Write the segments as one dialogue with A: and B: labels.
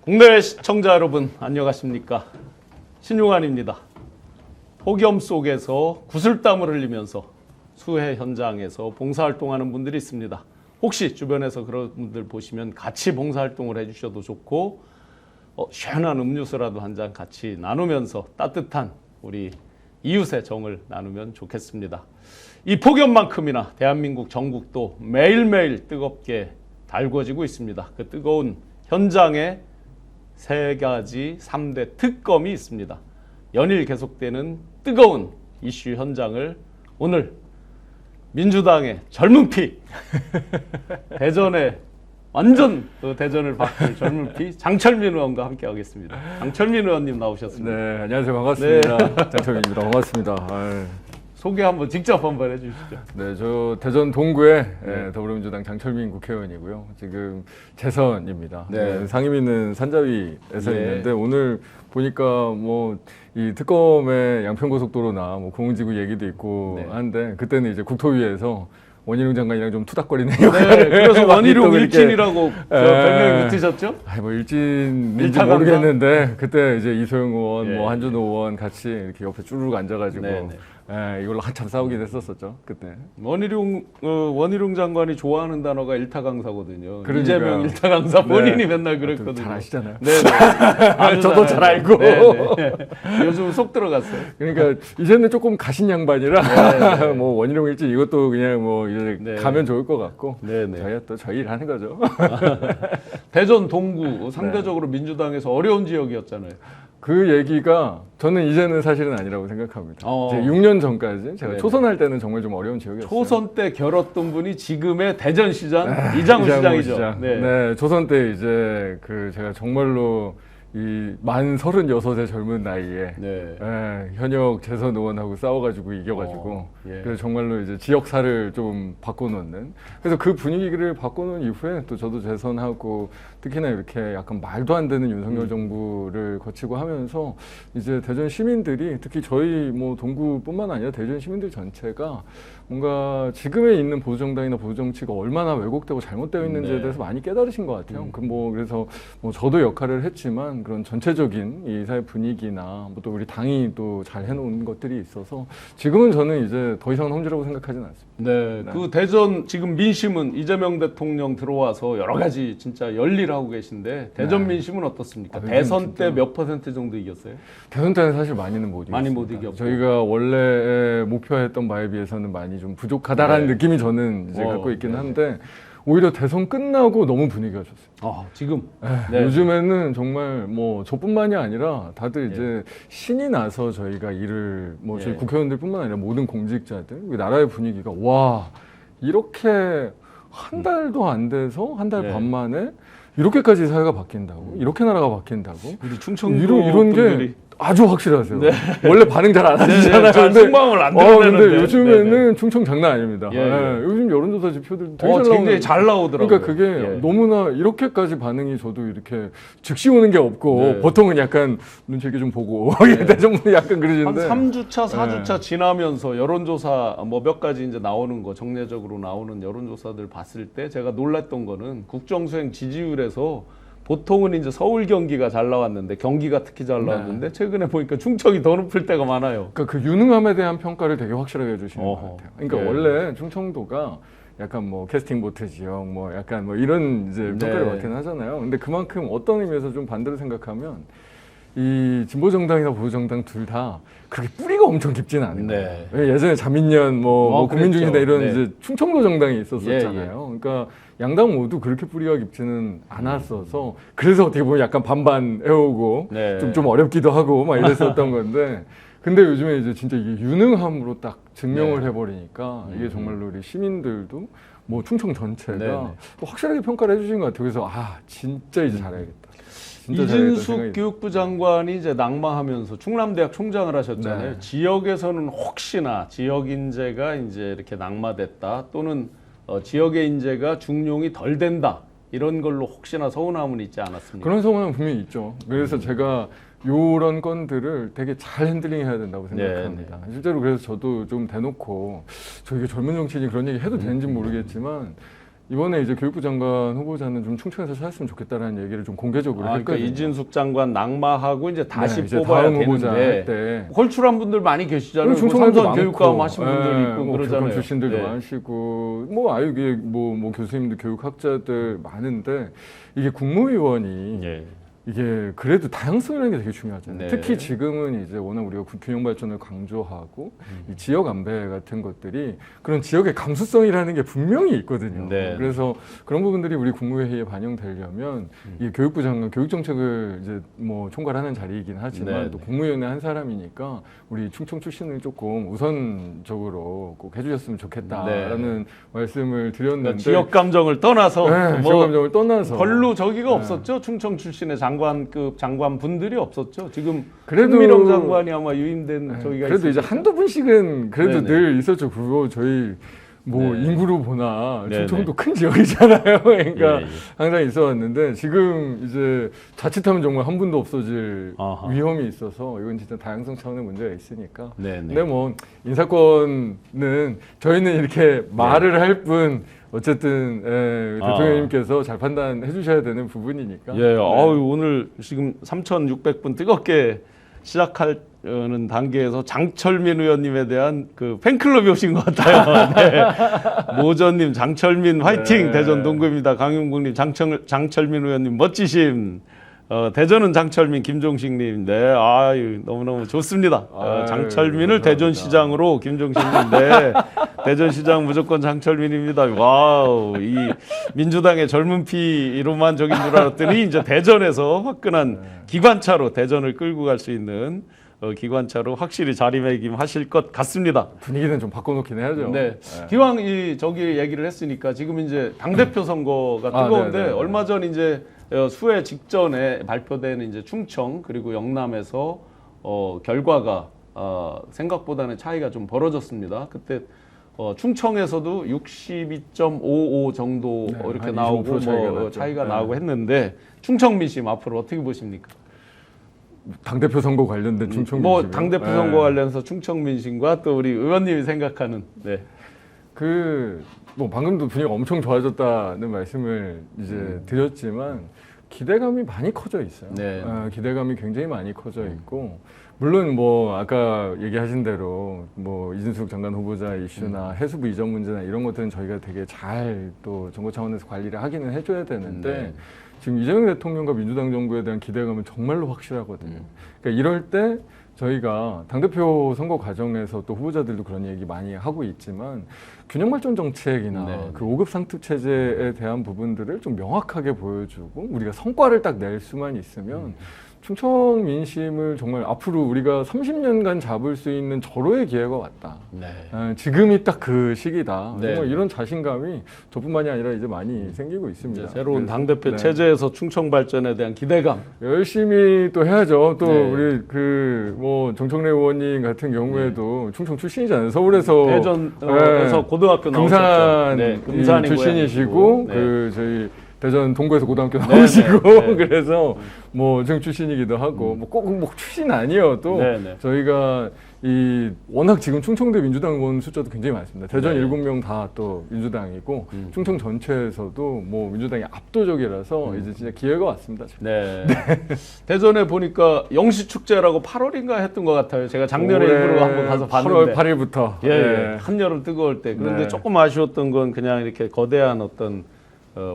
A: 국내 시청자 여러분 안녕하십니까? 신용환입니다. 폭염 속에서 구슬땀을 흘리면서 수해 현장에서 봉사활동하는 분들이 있습니다. 혹시 주변에서 그런 분들 보시면 같이 봉사활동을 해주셔도 좋고 시원한 음료수라도 한 잔 같이 나누면서 따뜻한 우리 이웃의 정을 나누면 좋겠습니다. 이 폭염만큼이나 대한민국 전국도 매일매일 뜨겁게 달궈지고 있습니다. 그 뜨거운 현장에 세 가지 3대 특검이 있습니다. 연일 계속되는 뜨거운 이슈 현장을 오늘 민주당의 젊은 피 대전에 완전 그 대전을 바꿀 젊은 피 장철민 의원과 함께 하겠습니다. 장철민 의원님 나오셨습니다.
B: 네, 안녕하세요. 반갑습니다. 장철민입니다. 반갑습니다.
A: 소개 한번 직접 한번 해주시죠.
B: 네, 저 대전 동구의 더불어민주당 장철민 국회의원이고요. 지금 재선입니다.
A: 네.
B: 상임위는 산자위에서
A: 네.
B: 있는데 오늘 보니까 뭐 이 특검의 양평고속도로나 뭐 공지구 얘기도 있고
A: 네.
B: 한데 그때는 이제 국토위에서 원희룡 장관이랑 좀 투닥거리는
A: 네,
B: 역할을
A: 그래서 원희룡
B: 많이 또
A: 일진이라고 별명이 붙으셨죠?
B: 뭐 일진인지
A: 일타강사?
B: 모르겠는데 그때 이제 이소영 의원,
A: 예.
B: 뭐 한준호 의원 같이 이렇게 옆에 쭈르륵 앉아가지고
A: 네, 네.
B: 이걸로 한참 싸우긴 했었었죠 그때.
A: 원희룡 장관이 좋아하는 단어가 일타강사거든요.
B: 그러니까요.
A: 이재명 일타강사 본인이
B: 네.
A: 맨날 그랬거든요.
B: 잘 아시잖아요.
A: 네, 네.
B: 저도 잘 알고.
A: 네. 요즘 속 들어갔어요.
B: 그러니까 이제는 조금 가신 양반이라
A: 네, 네.
B: 뭐 원희룡 일진 이것도 그냥 뭐 이제
A: 네.
B: 가면 좋을 것 같고
A: 네, 네.
B: 저희가 또 저희 일 하는 거죠.
A: 대전 동구 상대적으로 민주당에서 어려운 지역이었잖아요.
B: 그 얘기가 저는 이제는 사실은 아니라고 생각합니다. 이제 6년 전까지 제가
A: 네네.
B: 초선할 때는 정말 좀 어려운 지역이었어요.
A: 초선 때 결었던 분이 지금의 대전시장 이장우 시장이죠.
B: 시장.
A: 네.
B: 네, 조선 때 이제 그 제가 정말로 이 만 36의 젊은 나이에
A: 네.
B: 현역 재선 의원하고 싸워가지고 이겨가지고
A: 예.
B: 그래서 정말로 이제 지역사를 좀 바꿔놓는 그래서 그 분위기를 바꿔놓은 이후에 또 저도 재선하고 특히나 이렇게 약간 말도 안 되는 윤석열 정부를 거치고 하면서 이제 대전 시민들이 특히 저희 뭐 동구뿐만 아니라 대전 시민들 전체가 뭔가 지금에 있는 보수정당이나 보수정치가 얼마나 왜곡되고 잘못되어 있는지에
A: 네.
B: 대해서 많이 깨달으신 것 같아요. 그래서 뭐 저도 역할을 했지만 그런 전체적인 이 사회 분위기나 뭐 또 우리 당이 또 잘 해놓은 것들이 있어서 지금은 저는 이제 더 이상은 험지라고 생각하지는 않습니다.
A: 네, 그 대전 지금 민심은 이재명 대통령 들어와서 여러 가지 진짜 열일하고 계신데 대전 민심은 어떻습니까? 대선 때 몇 퍼센트 정도 이겼어요?
B: 대선 때는 사실 많이는 못 이겼습니다.
A: 많이 못 이겼고.
B: 저희가 원래 목표했던 바에 비해서는 많이 좀 부족하다라는
A: 네.
B: 느낌이 저는 이제 갖고 있긴
A: 네.
B: 한데 오히려 대선 끝나고 너무 분위기가 좋습니다.
A: 지금 네.
B: 요즘에는 정말 뭐 저뿐만이 아니라 다들
A: 예.
B: 이제 신이 나서 저희가 일을 뭐 저희
A: 예.
B: 국회의원들뿐만 아니라 모든 공직자들 나라의 분위기가 와 이렇게 한 달도 안 돼서 한 달
A: 예.
B: 반 만에 이렇게까지 사회가 바뀐다고 이렇게 나라가 바뀐다고
A: 우리 충청도
B: 이런
A: 분들이
B: 게 아주 확실하세요. 원래 반응 잘 안 하시잖아요.
A: 잘 속마음을 안 드러내는데.
B: 근데 요즘에는
A: 네네.
B: 충청 장난 아닙니다.
A: 예, 예.
B: 요즘 여론조사 지표들 되게 잘
A: 굉장히
B: 나오는
A: 잘 나오더라고요.
B: 그러니까 그게
A: 예.
B: 너무나 이렇게까지 반응이 저도 이렇게 즉시 오는 게 없고
A: 네.
B: 보통은 약간 눈치 있게 좀 보고 대전분이 약간
A: 한
B: 그러시는데
A: 3주차, 4주차 지나면서 여론조사 뭐 몇 가지 이제 나오는 거 정례적으로 나오는 여론조사들 봤을 때 제가 놀랐던 거는 국정수행 지지율에서 보통은 이제 서울 경기가 잘 나왔는데 경기가 특히 잘 나왔는데 최근에 보니까 충청이 더 높을 때가 많아요.
B: 그러니까 그 유능함에 대한 평가를 되게 확실하게 해주시는
A: 어허.
B: 것 같아요. 그러니까
A: 예.
B: 원래 충청도가 약간 뭐 캐스팅 보트 지역 뭐 약간 뭐 이런 이제 평가를
A: 네.
B: 받긴 하잖아요. 근데 그만큼 어떤 의미에서 좀 반대로 생각하면 이 진보 정당이나 보수 정당 둘 다 그렇게 뿌리가 엄청 깊지는 않은 거예요.
A: 네.
B: 왜 예전에 자민련 뭐 국민중이다
A: 그랬죠.
B: 이런
A: 네.
B: 이제 충청도 정당이 있었었잖아요.
A: 예, 예.
B: 그러니까 양당 모두 그렇게 뿌리가 깊지는 않았어서 그래서 어떻게 보면 약간 반반 해오고
A: 네.
B: 좀 어렵기도 하고 막 이랬었던 건데 근데 요즘에 이제 진짜 이게 유능함으로 딱 증명을
A: 네.
B: 해버리니까 이게 정말로 우리 시민들도 뭐 충청 전체가
A: 네, 네.
B: 또 확실하게 평가를 해주신 것 같아요. 그래서 진짜 이제 잘해야겠다. 진짜 잘하겠다는
A: 이진숙
B: 생각이
A: 교육부 장관이 이제 낙마하면서 충남대학 총장을 하셨잖아요.
B: 네.
A: 지역에서는 혹시나 지역 인재가 이제 이렇게 낙마됐다 또는 지역의 인재가 중용이 덜 된다 이런 걸로 혹시나 서운함은 있지 않았습니까?
B: 그런 소문은 분명히 있죠. 그래서 제가 이런 건들을 되게 잘 핸들링 해야 된다고 생각합니다. 실제로 그래서 저도 좀 대놓고 저 이게 젊은 정치인이 그런 얘기 해도 되는지 모르겠지만 이번에 이제 교육부 장관 후보자는 좀 충청에서 찾았으면 좋겠다라는 얘기를 좀 공개적으로
A: 그러니까
B: 했거든요.
A: 이진숙 장관 낙마하고 이제 다시
B: 네, 이제
A: 뽑아야
B: 다음 후보자 할
A: 되는데
B: 때
A: 홀출한 분들 많이 계시잖아요.
B: 충청에도
A: 삼선 교육감 하신 분들
B: 예,
A: 있고
B: 뭐
A: 그러잖아요.
B: 교감 출신들도
A: 네.
B: 많으시고 뭐 아유게 뭐 교수님들 교육학자들 많은데 이게 국무위원이
A: 예.
B: 이게 그래도 다양성이라는 게 되게 중요하잖아요.
A: 네.
B: 특히 지금은 이제 워낙 우리가 균형 발전을 강조하고 이 지역 안배 같은 것들이 그런 지역의 감수성이라는 게 분명히 있거든요.
A: 네.
B: 그래서 그런 부분들이 우리 국무회의에 반영되려면 이 교육부 장관 교육정책을 이제 뭐 총괄하는 자리이긴 하지만
A: 네.
B: 또 국무위원회 한 사람이니까 우리 충청 출신을 조금 우선적으로 꼭 해주셨으면 좋겠다라는 말씀을 드렸는데
A: 그러니까 지역 감정을 떠나서
B: 네, 지역 감정을 떠나서
A: 별로 저기가
B: 네.
A: 없었죠. 충청 출신의 장관급 장관 분들이 없었죠. 지금
B: 그래도-
A: 흥미령 장관이 아마 유임된 저기가
B: 그래도 이제
A: 있었죠.
B: 한두 분씩은 그래도
A: 네네.
B: 늘 있었죠. 그거 저희 뭐
A: 네.
B: 인구로 보나
A: 네네.
B: 충청도 큰 지역이잖아요. 그러니까
A: 예, 예.
B: 항상 있어왔는데 지금 이제 자칫하면 정말 한 분도 없어질
A: 아하.
B: 위험이 있어서 이건 진짜 다양성 차원의 문제가 있으니까.
A: 네네.
B: 근데 뭐 인사권은 저희는 이렇게 말을 할 뿐 어쨌든 대통령님께서 잘 판단해 주셔야 되는 부분이니까.
A: 예, 어우, 오늘 지금 3,600분 뜨겁게 시작하는 단계에서 장철민 의원님에 대한 그 팬클럽이 오신 것 같아요. 네. 모전님, 장철민 화이팅!
B: 네.
A: 대전 동구입니다. 강용국님, 장철민 의원님 멋지심. 대전은 장철민, 김종식님, 네, 아유 너무너무 좋습니다.
B: 아유,
A: 장철민을
B: 감사합니다.
A: 대전시장으로 김종식님, 네, 대전시장 무조건 장철민입니다. 와우, 이 민주당의 젊은 피로만 적인 줄 알았더니 이제 대전에서 화끈한 기관차로 대전을 끌고 갈 수 있는 기관차로 확실히 자리매김하실 것 같습니다.
B: 분위기는 좀 바꿔놓긴 해야죠.
A: 네. 기왕 이 저기 얘기를 했으니까 지금 이제 당대표 선거가
B: 아,
A: 뜨거운데
B: 네네네.
A: 얼마 전 이제 수해 직전에 발표된 이제 충청 그리고 영남에서 결과가 생각보다는 차이가 좀 벌어졌습니다. 그때 충청에서도 62.55 정도
B: 네,
A: 이렇게
B: 한
A: 나오고
B: 25% 차이가
A: 뭐
B: 났죠.
A: 차이가
B: 네.
A: 나오고 했는데 충청 민심 앞으로 어떻게 보십니까?
B: 당대표 선거 관련된 충청
A: 뭐
B: 민심이요?
A: 당대표
B: 네.
A: 선거 관련해서 충청 민심과 또 우리 의원님이 생각하는 네.
B: 뭐 방금도 분위기가 엄청 좋아졌다는 말씀을 이제 드렸지만 기대감이 많이 커져 있어요.
A: 네.
B: 기대감이 굉장히 많이 커져 있고 물론 뭐 아까 얘기하신 대로 뭐 이진숙 장관 후보자 이슈나 해수부 이전 문제나 이런 것들은 저희가 되게 잘 또 정부 차원에서 관리를 하기는 해줘야 되는데
A: 네.
B: 지금 이재명 대통령과 민주당 정부에 대한 기대감은 정말로 확실하거든요. 그러니까 이럴 때 저희가 당대표 선거 과정에서 또 후보자들도 그런 얘기 많이 하고 있지만 균형 발전 정책이나
A: 네.
B: 그 5급 상특 체제에 대한 부분들을 좀 명확하게 보여주고 우리가 성과를 딱 낼 수만 있으면 충청 민심을 정말 앞으로 우리가 30년간 잡을 수 있는 절호의 기회가 왔다.
A: 네.
B: 지금이 딱 그 시기다.
A: 네.
B: 정말 이런 자신감이 저뿐만이 아니라 이제 많이 생기고 있습니다.
A: 이제 새로운
B: 그래서,
A: 당대표
B: 네.
A: 체제에서 충청 발전에 대한 기대감.
B: 열심히 또 해야죠. 또
A: 네.
B: 우리 그 뭐 정청래 의원님 같은 경우에도 충청 출신이잖아요. 서울에서
A: 대전에서 고등학교
B: 금산
A: 나오셨죠. 네, 금산이
B: 출신이시고
A: 고향이고. 네.
B: 그 저희 대전 동구에서 고등학교
A: 네,
B: 나오시고
A: 네, 네.
B: 그래서 뭐 정 출신이기도 하고 뭐 꼭 뭐 출신 아니어도
A: 네, 네.
B: 저희가 이 워낙 지금 충청대 민주당 의원 숫자도 굉장히 많습니다. 대전
A: 네.
B: 7명 다 또 민주당이고 충청 전체에서도 뭐 민주당이 압도적이라서 이제 진짜 기회가 왔습니다. 지금.
A: 네. 대전에 보니까 영시축제라고 8월인가 했던 것 같아요. 제가 작년에 일부러 한번 가서 봤는데.
B: 8월 8일부터
A: 예, 예. 한여름 뜨거울 때. 그런데
B: 네.
A: 조금 아쉬웠던 건 그냥 이렇게 거대한 어떤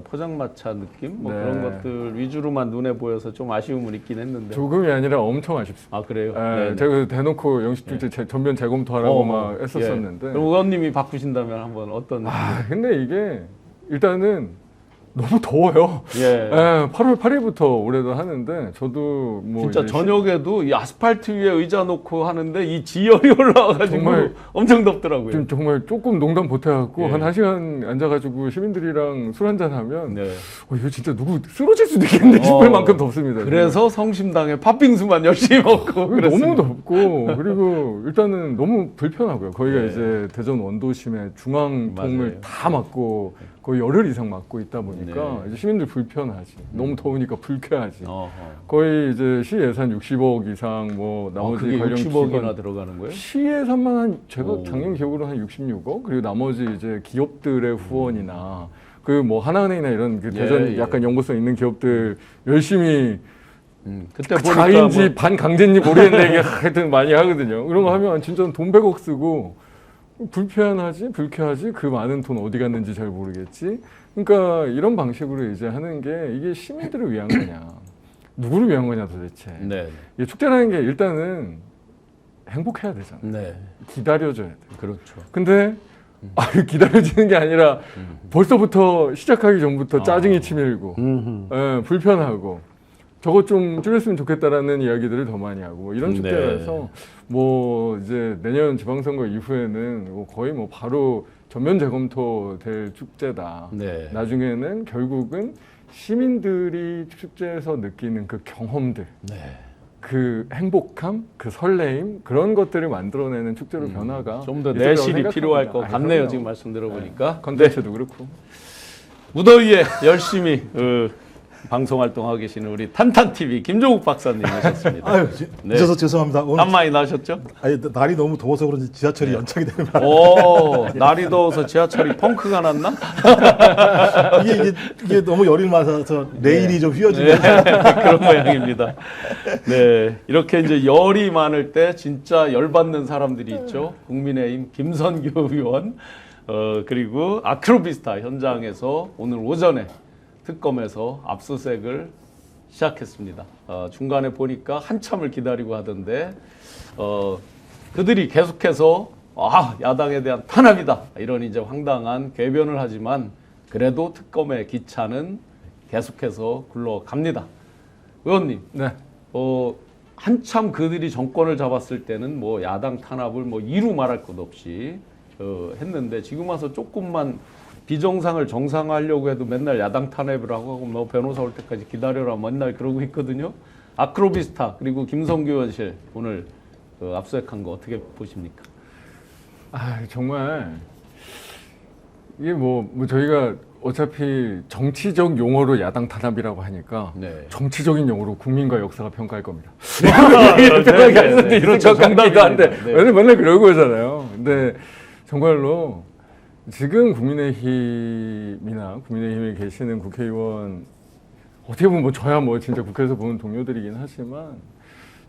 A: 포장마차 느낌? 뭐
B: 네.
A: 그런 것들 위주로만 눈에 보여서 좀 아쉬움은 있긴 했는데.
B: 조금이 아니라 엄청 아쉽습니다.
A: 아, 그래요?
B: 예,
A: 네.
B: 제가 대놓고 영시축제 전면 재검토하라고 막 했었었는데.
A: 예. 그럼 의원님이 바꾸신다면 한번 어떤.
B: 근데 이게 일단은 너무 더워요.
A: 예.
B: 8월 8일부터 올해도 하는데 저도 뭐
A: 진짜
B: 이제
A: 저녁에도 이 아스팔트 위에 의자 놓고 하는데 이 지열이 올라와가지고
B: 정말
A: 엄청 덥더라고요.
B: 좀 정말 조금 농담 보태갖고
A: 예.
B: 한 1시간 앉아가지고 시민들이랑 술 한잔 하면
A: 네.
B: 이거 진짜 누구 쓰러질 수도 있겠네 싶을 만큼 덥습니다.
A: 그래서 성심당에 팥빙수만 열심히 먹고
B: 너무
A: 그랬습니다.
B: 덥고 그리고 일단은 너무 불편하고요. 거기가
A: 네.
B: 이제 대전 원도심에 중앙통을
A: 맞아요.
B: 다 막고 거의 열흘 이상 막고 있다 보니까
A: 네.
B: 이제 시민들 불편하지. 너무 더우니까 불쾌하지.
A: 어허.
B: 거의 이제 시 예산 60억 이상 뭐 나머지
A: 그게
B: 관련
A: 60억이나
B: 기관
A: 들어가는 거예요?
B: 시 예산만 한 제가
A: 오.
B: 작년 기억으로 한 66억 그리고 나머지 이제 기업들의 후원이나 그 뭐 하나은행이나 이런 그 대전
A: 예.
B: 약간 연구성 있는 기업들 열심히
A: 그때
B: 그
A: 보니까
B: 자인지
A: 뭐
B: 반강제인지 모르겠는데 이게 하여튼 많이 하거든요. 그런 거 하면 진짜 돈 100억 쓰고 불편하지, 불쾌하지, 그 많은 돈 어디 갔는지 잘 모르겠지. 그러니까 이런 방식으로 이제 하는 게 이게 시민들을 위한 거냐, 누구를 위한 거냐 도대체.
A: 네.
B: 이 축제라는 게 일단은 행복해야 되잖아요.
A: 네.
B: 기다려줘야 돼.
A: 그렇죠.
B: 근데 기다려지는 게 아니라 벌써부터 시작하기 전부터 짜증이 치밀고 불편하고 저거 좀 줄였으면 좋겠다라는 이야기들을 더 많이 하고 뭐 이런 축제라서 뭐 이제 내년 지방선거 이후에는 뭐 거의 뭐 바로 전면 재검토될 축제다.
A: 네.
B: 나중에는 결국은 시민들이 축제에서 느끼는 그 경험들,
A: 네.
B: 그 행복함, 그 설레임 그런 것들을 만들어내는 축제로 변화가
A: 좀 더
B: 있을
A: 내실이
B: 거라고
A: 필요할 것
B: 생각합니다.
A: 같네요.
B: 그럼요.
A: 지금 말씀 들어보니까.
B: 컨텐츠도 그렇고.
A: 무더위에 열심히 방송 활동하고 계시는 우리 탄탄TV 김종욱 박사님 모셨습니다.
C: 아유,
A: 네.
C: 늦어서 죄송합니다. 오늘
A: 땀 많이 나셨죠?
C: 아니, 날이 너무 더워서 그런지 지하철이 연착이 되는 바람에
A: 오, 날이 더워서 지하철이 펑크가 났나?
C: 이게 너무 열이 많아서 레일이 좀 휘어지는
A: 그런 모양입니다. 네, 이렇게 이제 열이 많을 때 진짜 열받는 사람들이 있죠. 국민의힘 김선규 의원, 그리고 아크로비스타 현장에서 오늘 오전에 특검에서 압수수색을 시작했습니다. 중간에 보니까 한참을 기다리고 하던데 그들이 계속해서 야당에 대한 탄압이다 이런 이제 황당한 궤변을 하지만 그래도 특검의 기차는 계속해서 굴러갑니다. 의원님,
B: 네.
A: 한참 그들이 정권을 잡았을 때는 뭐 야당 탄압을 뭐 이루 말할 것 없이 했는데 지금 와서 조금만 비정상을 정상화하려고 해도 맨날 야당 탄압을 하고 뭐 변호사 올 때까지 기다려라 맨날 그러고 있거든요. 아크로비스타 그리고 김성규 의원실 오늘 압수수색한 거 어떻게 보십니까?
B: 정말 이게 뭐 저희가 어차피 정치적 용어로 야당 탄압이라고 하니까
A: 네.
B: 정치적인 용어로 국민과 역사가 평가할 겁니다.
A: 네,
B: 편하게 할 수도 있을
A: 그렇죠.
B: 것 같기도 한데
A: 네.
B: 맨날 그러고 그러잖아요. 근데 정말로 지금 국민의힘이나 국민의힘에 계시는 국회의원 어떻게 보면 뭐 저야 뭐 진짜 국회에서 보는 동료들이긴 하지만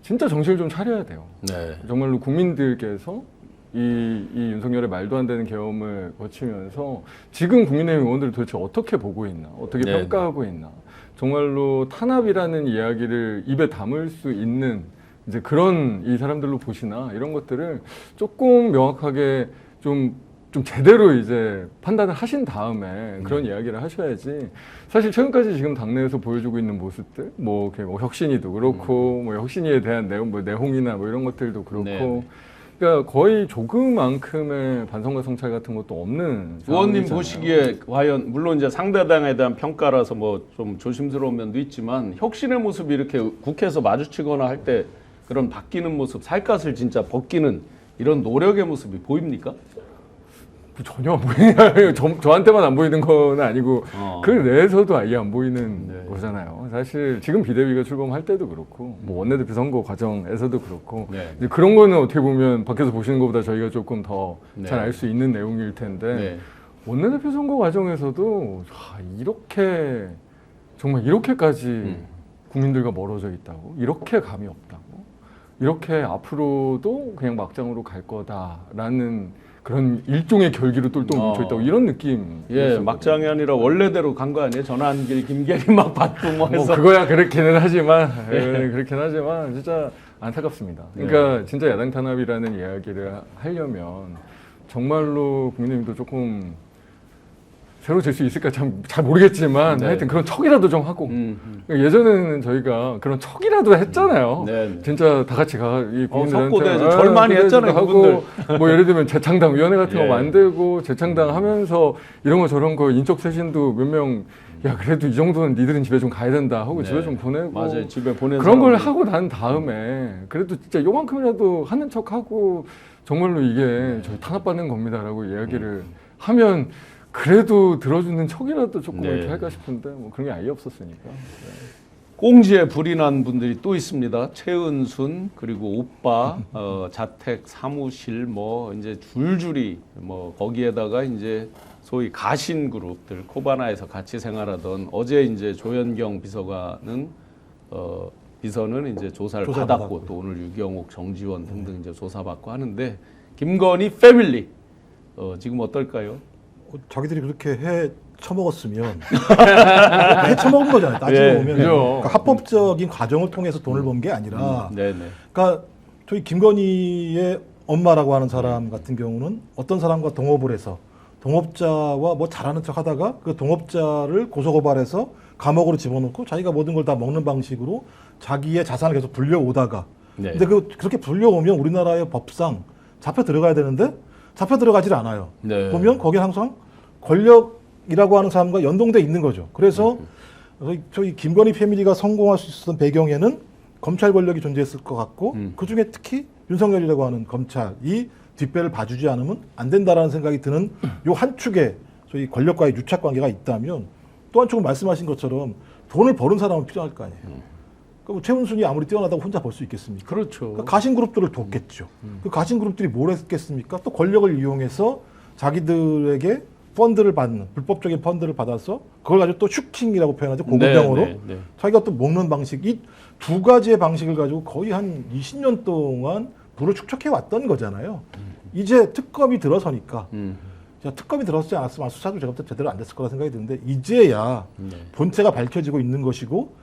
B: 진짜 정신을 좀 차려야 돼요.
A: 네.
B: 정말로 국민들께서 이 윤석열의 말도 안 되는 계엄을 거치면서 지금 국민의힘 의원들을 도대체 어떻게 보고 있나, 어떻게
A: 네.
B: 평가하고 있나, 정말로 탄압이라는 이야기를 입에 담을 수 있는 이제 그런 이 사람들로 보시나 이런 것들을 조금 명확하게 좀 제대로 이제 판단을 하신 다음에 그런 이야기를 하셔야지. 사실 최근까지 지금 당내에서 보여주고 있는 모습들, 뭐 혁신이도 그렇고, 뭐 혁신이에 대한 내용이나 뭐 이런 것들도 그렇고,
A: 네.
B: 그러니까 거의 조금만큼의 반성과 성찰 같은 것도 없는.
A: 의원님
B: 상황이잖아요.
A: 보시기에 과연 물론 이제 상대당에 대한 평가라서 뭐 좀 조심스러운 면도 있지만 혁신의 모습이 이렇게 국회에서 마주치거나 할 때 그런 바뀌는 모습, 살갗을 진짜 벗기는 이런 노력의 모습이 보입니까?
B: 전혀 안 보이냐. 저한테만 안 보이는 건 아니고 그 내에서도 아예 안 보이는 거잖아요. 사실 지금 비대위가 출범할 때도 그렇고 뭐 원내대표 선거 과정에서도 그렇고 이제 그런 거는 어떻게 보면 밖에서 보시는 것보다 저희가 조금 더 잘 알 수 있는 내용일 텐데 원내대표 선거 과정에서도 이렇게 정말 이렇게까지 국민들과 멀어져 있다고, 이렇게 감이 없다고, 이렇게 앞으로도 그냥 막장으로 갈 거다라는 그런 일종의 결기로 똘똘 뭉쳐있다고 이런 느낌.
A: 예, 막장이 아니라 원래대로 간 거 아니에요? 전환길, 김계리 막 받고 뭐 해서.
B: 뭐 그거야 그렇기는 하지만 그렇긴 하지만 진짜 안타깝습니다. 그러니까 진짜 야당 탄압이라는 이야기를 하려면 정말로 국민의힘도 조금 새로 질 수 있을까 참 잘 모르겠지만 하여튼 그런 척이라도 좀 하고 예전에는 저희가 그런 척이라도 했잖아요. 진짜 다 같이 이
A: 국민들한테 절만히 했잖아요.
B: 하고 뭐 예를 들면 재창당 위원회 같은 거 만들고 재창당 하면서 이런 거 저런 거 인적 쇄신도 몇 명 야 그래도 이 정도는 니들은 집에 좀 가야 된다 하고 집에 좀 보내고
A: 맞아요. 집에 보내는
B: 그런 걸 하고 난 다음에 그래도 진짜 요만큼이라도 하는 척하고 정말로 이게 저희 탄압받는 겁니다라고 이야기를 하면 그래도 들어주는 척이라도 조금 이렇게 할까 싶은데 뭐 그런 게 아예 없었으니까.
A: 꽁지에 불이 난 분들이 또 있습니다. 최은순 그리고 오빠 자택 사무실 뭐 이제 줄줄이 뭐 거기에다가 이제 소위 가신 그룹들 코바나에서 같이 생활하던 어제 이제 조현경 비서는 이제 조사를 받았고 또 오늘 유경옥, 정지원 등등 이제 조사받고 하는데 김건희 패밀리 지금 어떨까요?
C: 자기들이 그렇게 해 처먹었으면 해 처먹은 거잖아요. 따지고
A: 네,
C: 보면
B: 그죠.
C: 그러니까 합법적인 과정을 통해서 돈을 번 게 아니라
A: 네네.
C: 그러니까 저희 김건희의 엄마라고 하는 사람 같은 경우는 어떤 사람과 동업을 해서 동업자와 뭐 잘하는 척 하다가 그 동업자를 고소고발해서 감옥으로 집어넣고 자기가 모든 걸 다 먹는 방식으로 자기의 자산을 계속 불려오다가
A: 네.
C: 근데 그렇게 불려오면 우리나라의 법상 잡혀 들어가야 되는데 잡혀 들어가질 않아요.
A: 네.
C: 보면 거기는 항상 권력이라고 하는 사람과 연동돼 있는 거죠. 그래서 저희 김건희 패밀리가 성공할 수 있었던 배경에는 검찰 권력이 존재했을 것 같고 그중에 특히 윤석열이라고 하는 검찰이 뒷배를 봐주지 않으면 안 된다라는 생각이 드는 요 한 축에 저희 권력과의 유착 관계가 있다면 또 한 축은 말씀하신 것처럼 돈을 버는 사람은 필요할 거 아니에요. 그럼 최은순이 아무리 뛰어나다고 혼자 벌 수 있겠습니까?
A: 그렇죠.
C: 그러니까 가신 그룹들을 돕겠죠. 그 가신 그룹들이 뭘 했겠습니까? 또 권력을 이용해서 자기들에게 펀드를 받는 불법적인 펀드를 받아서 그걸 가지고 또 슈킹이라고 표현하죠. 고급형으로
A: 네.
C: 자기가 또 먹는 방식 이 두 가지의 방식을 가지고 거의 한 20년 동안 부를 축적해 왔던 거잖아요. 이제 특검이 들어서니까 자, 특검이 들어서지 않았으면 수사도 제가 제대로 안 됐을 거라 생각이 드는데 이제야 본체가 밝혀지고 있는 것이고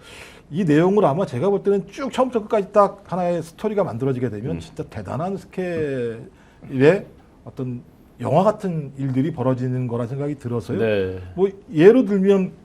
C: 이 내용을 아마 제가 볼 때는 쭉 처음부터 끝까지 딱 하나의 스토리가 만들어지게 되면 진짜 대단한 스케일의 어떤 영화 같은 일들이 벌어지는 거라 생각이 들어서요.
A: 네.
C: 뭐 예로 들면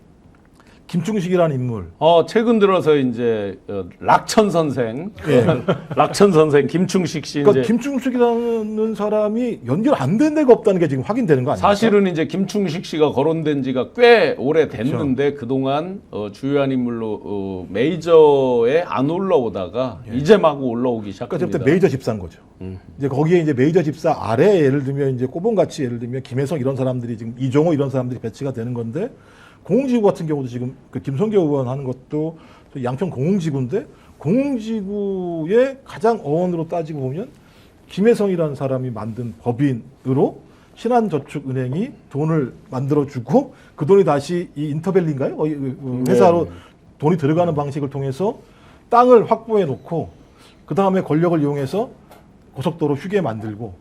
C: 김충식이라는 인물.
A: 최근 들어서 이제 락천 선생,
C: 예.
A: 락천 선생 김충식 씨
C: 그러니까
A: 이제
C: 김충식이라는 사람이 연결 안 된 데가 없다는 게 지금 확인되는 거 아닙니까?
A: 사실은 이제 김충식 씨가 거론된 지가 꽤 오래 됐는데 그동안 주요한 인물로 메이저에 안 올라오다가 이제 마구 올라오기
C: 그러니까
A: 시작합니다.
C: 그때 메이저 집사인 거죠. 이제 거기에 이제 메이저 집사 아래 예를 들면 이제 꼬봉같이 예를 들면 김혜성 이런 사람들이 지금 이종호 이런 사람들이 배치가 되는 건데 공공지구 같은 경우도 지금 그 김성교 의원 하는 것도 양평 공공지구인데 공공지구의 가장 어원으로 따지고 보면 김혜성이라는 사람이 만든 법인으로 신한저축은행이 돈을 만들어주고 그 돈이 다시 이 인터밸리인가요? 회사로 돈이 들어가는 방식을 통해서 땅을 확보해 놓고 그 다음에 권력을 이용해서 고속도로 휴게 만들고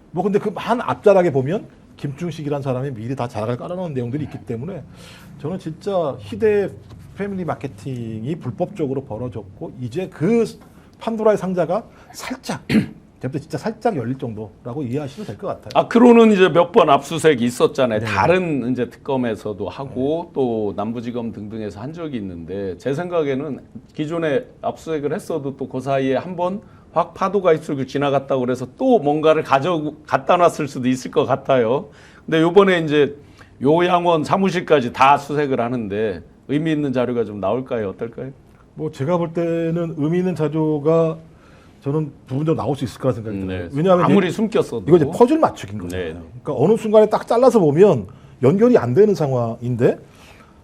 C: 뭐 근데 그 한 앞자락에 보면 김충식이라는 사람이 미리 다 자락을 깔아놓은 내용들이 있기 때문에 저는 진짜 희대 패밀리 마케팅이 불법적으로 벌어졌고 이제 그 판도라의 상자가 살짝 제가 진짜 살짝 열릴 정도라고 이해하시면 될 것 같아요.
A: 아크로는 이제 몇 번 압수수색이 있었잖아요.
C: 네.
A: 다른 이제 특검에서도 하고 또 남부지검 등등에서 한 적이 있는데 제 생각에는 기존에 압수수색을 했어도 또 그 사이에 한번 확 파도가 입술을 지나갔다고 그래서 또 뭔가를 갖다 놨을 수도 있을 것 같아요. 근데 요번에 이제 요양원 사무실까지 다 수색을 하는데 의미 있는 자료가 좀 나올까요? 어떨까요?
C: 뭐 제가 볼 때는 의미 있는 자료가 저는 부분적으로 나올 수 있을 거라 생각이 들어요.
A: 네.
C: 왜냐하면
A: 아무리 숨겼어도
C: 이거 이제 퍼즐 맞추기인 거잖아요.
A: 네.
C: 그러니까 어느 순간에 딱 잘라서 보면 연결이 안 되는 상황인데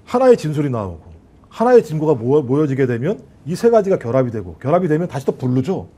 C: 하나의 진술이 나오고 하나의 증거가 모여지게 되면 이 세 가지가 결합이 되면 다시 또 부르죠.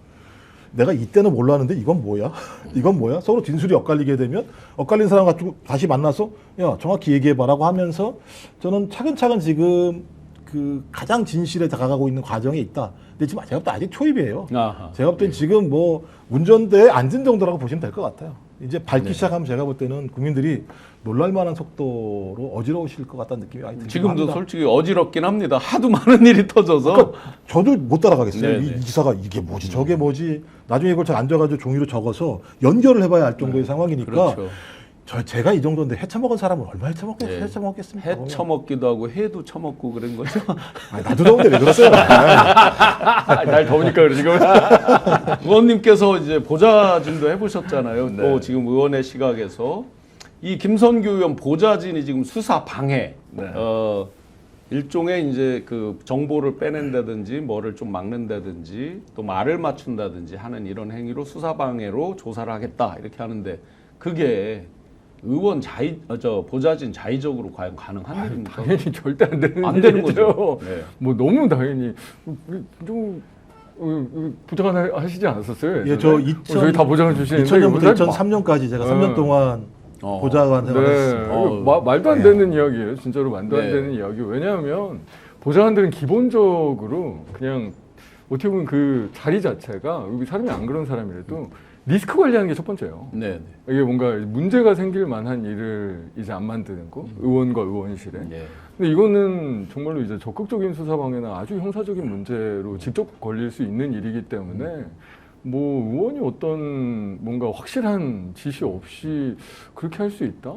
C: 내가 이때는 몰랐는데 이건 뭐야? 이건 뭐야? 서로 진술이 엇갈리게 되면 엇갈린 사람 가지고 다시 만나서 야 정확히 얘기해봐라고 하면서 저는 차근차근 지금 그 가장 진실에 다가가고 있는 과정에 있다. 근데 지금 제가 볼 때 아직 초입이에요.
A: 아하.
C: 제가 볼 땐 지금 뭐 운전대에 앉은 정도라고 보시면 될 것 같아요. 이제 밟기 시작하면 제가 볼 때는 국민들이 놀랄만한 속도로 어지러우실 것 같다는 느낌이 많이 들기도
A: 지금도
C: 합니다.
A: 솔직히 어지럽긴 합니다. 하도 많은 일이 터져서.
C: 그러니까 저도 못 따라가겠어요.
A: 네네.
C: 이 기사가 이게 뭐지 저게 뭐지 나중에 이걸 잘 앉아가지고 종이로 적어서 연결을 해봐야 알 정도의 상황이니까
A: 그렇죠.
C: 제가 이 정도인데 해쳐먹은 사람은 얼마
A: 네.
C: 해쳐먹겠습니까?
A: 해 처먹기도 하고 해도 처먹고 그런 거죠.
C: 아니, 나도 더운데 왜 그러세요?
A: 날 더우니까 그러지. 의원님께서 이제 보좌진도 해보셨잖아요.
B: 네.
A: 또 지금 의원의 시각에서 이 김선규 의원 보좌진이 지금 수사 방해,
B: 네.
A: 일종의 이제 그 정보를 빼낸다든지 뭐를 좀 막는다든지 또 말을 맞춘다든지 하는 이런 행위로 수사 방해로 조사를 하겠다 이렇게 하는데 그게 의원 보좌진 자의적으로 과연 가능한 일입니까?
B: 당연히 절대 안 되는
A: 안 되는
B: 일이죠.
A: 거죠. 네.
B: 뭐 너무 당연히 좀 보좌관 하시지 않았었어요?
C: 예, 저
B: 저희 다 보좌관 출신인데
C: 2000년부터 2003년까지 제가 3년 동안 보좌관
B: 네,
C: 생활했습니다.
B: 이거 말도 안 되는 이야기예요. 진짜로 말도 안
A: 네.
B: 되는 이야기. 왜냐하면 보좌관들은 기본적으로 그냥 어떻게 보면 그 자리 자체가 여기 사람이 안 그런 사람이라도 리스크 관리하는 게 첫 번째예요.
A: 네.
B: 이게 뭔가 문제가 생길 만한 일을 이제 안 만드는 거, 의원과 의원실에.
A: 예.
B: 근데 이거는 정말로 이제 적극적인 수사 방해나 아주 형사적인 문제로 직접 걸릴 수 있는 일이기 때문에 뭐 의원이 어떤 뭔가 확실한 지시 없이 그렇게 할 수 있다?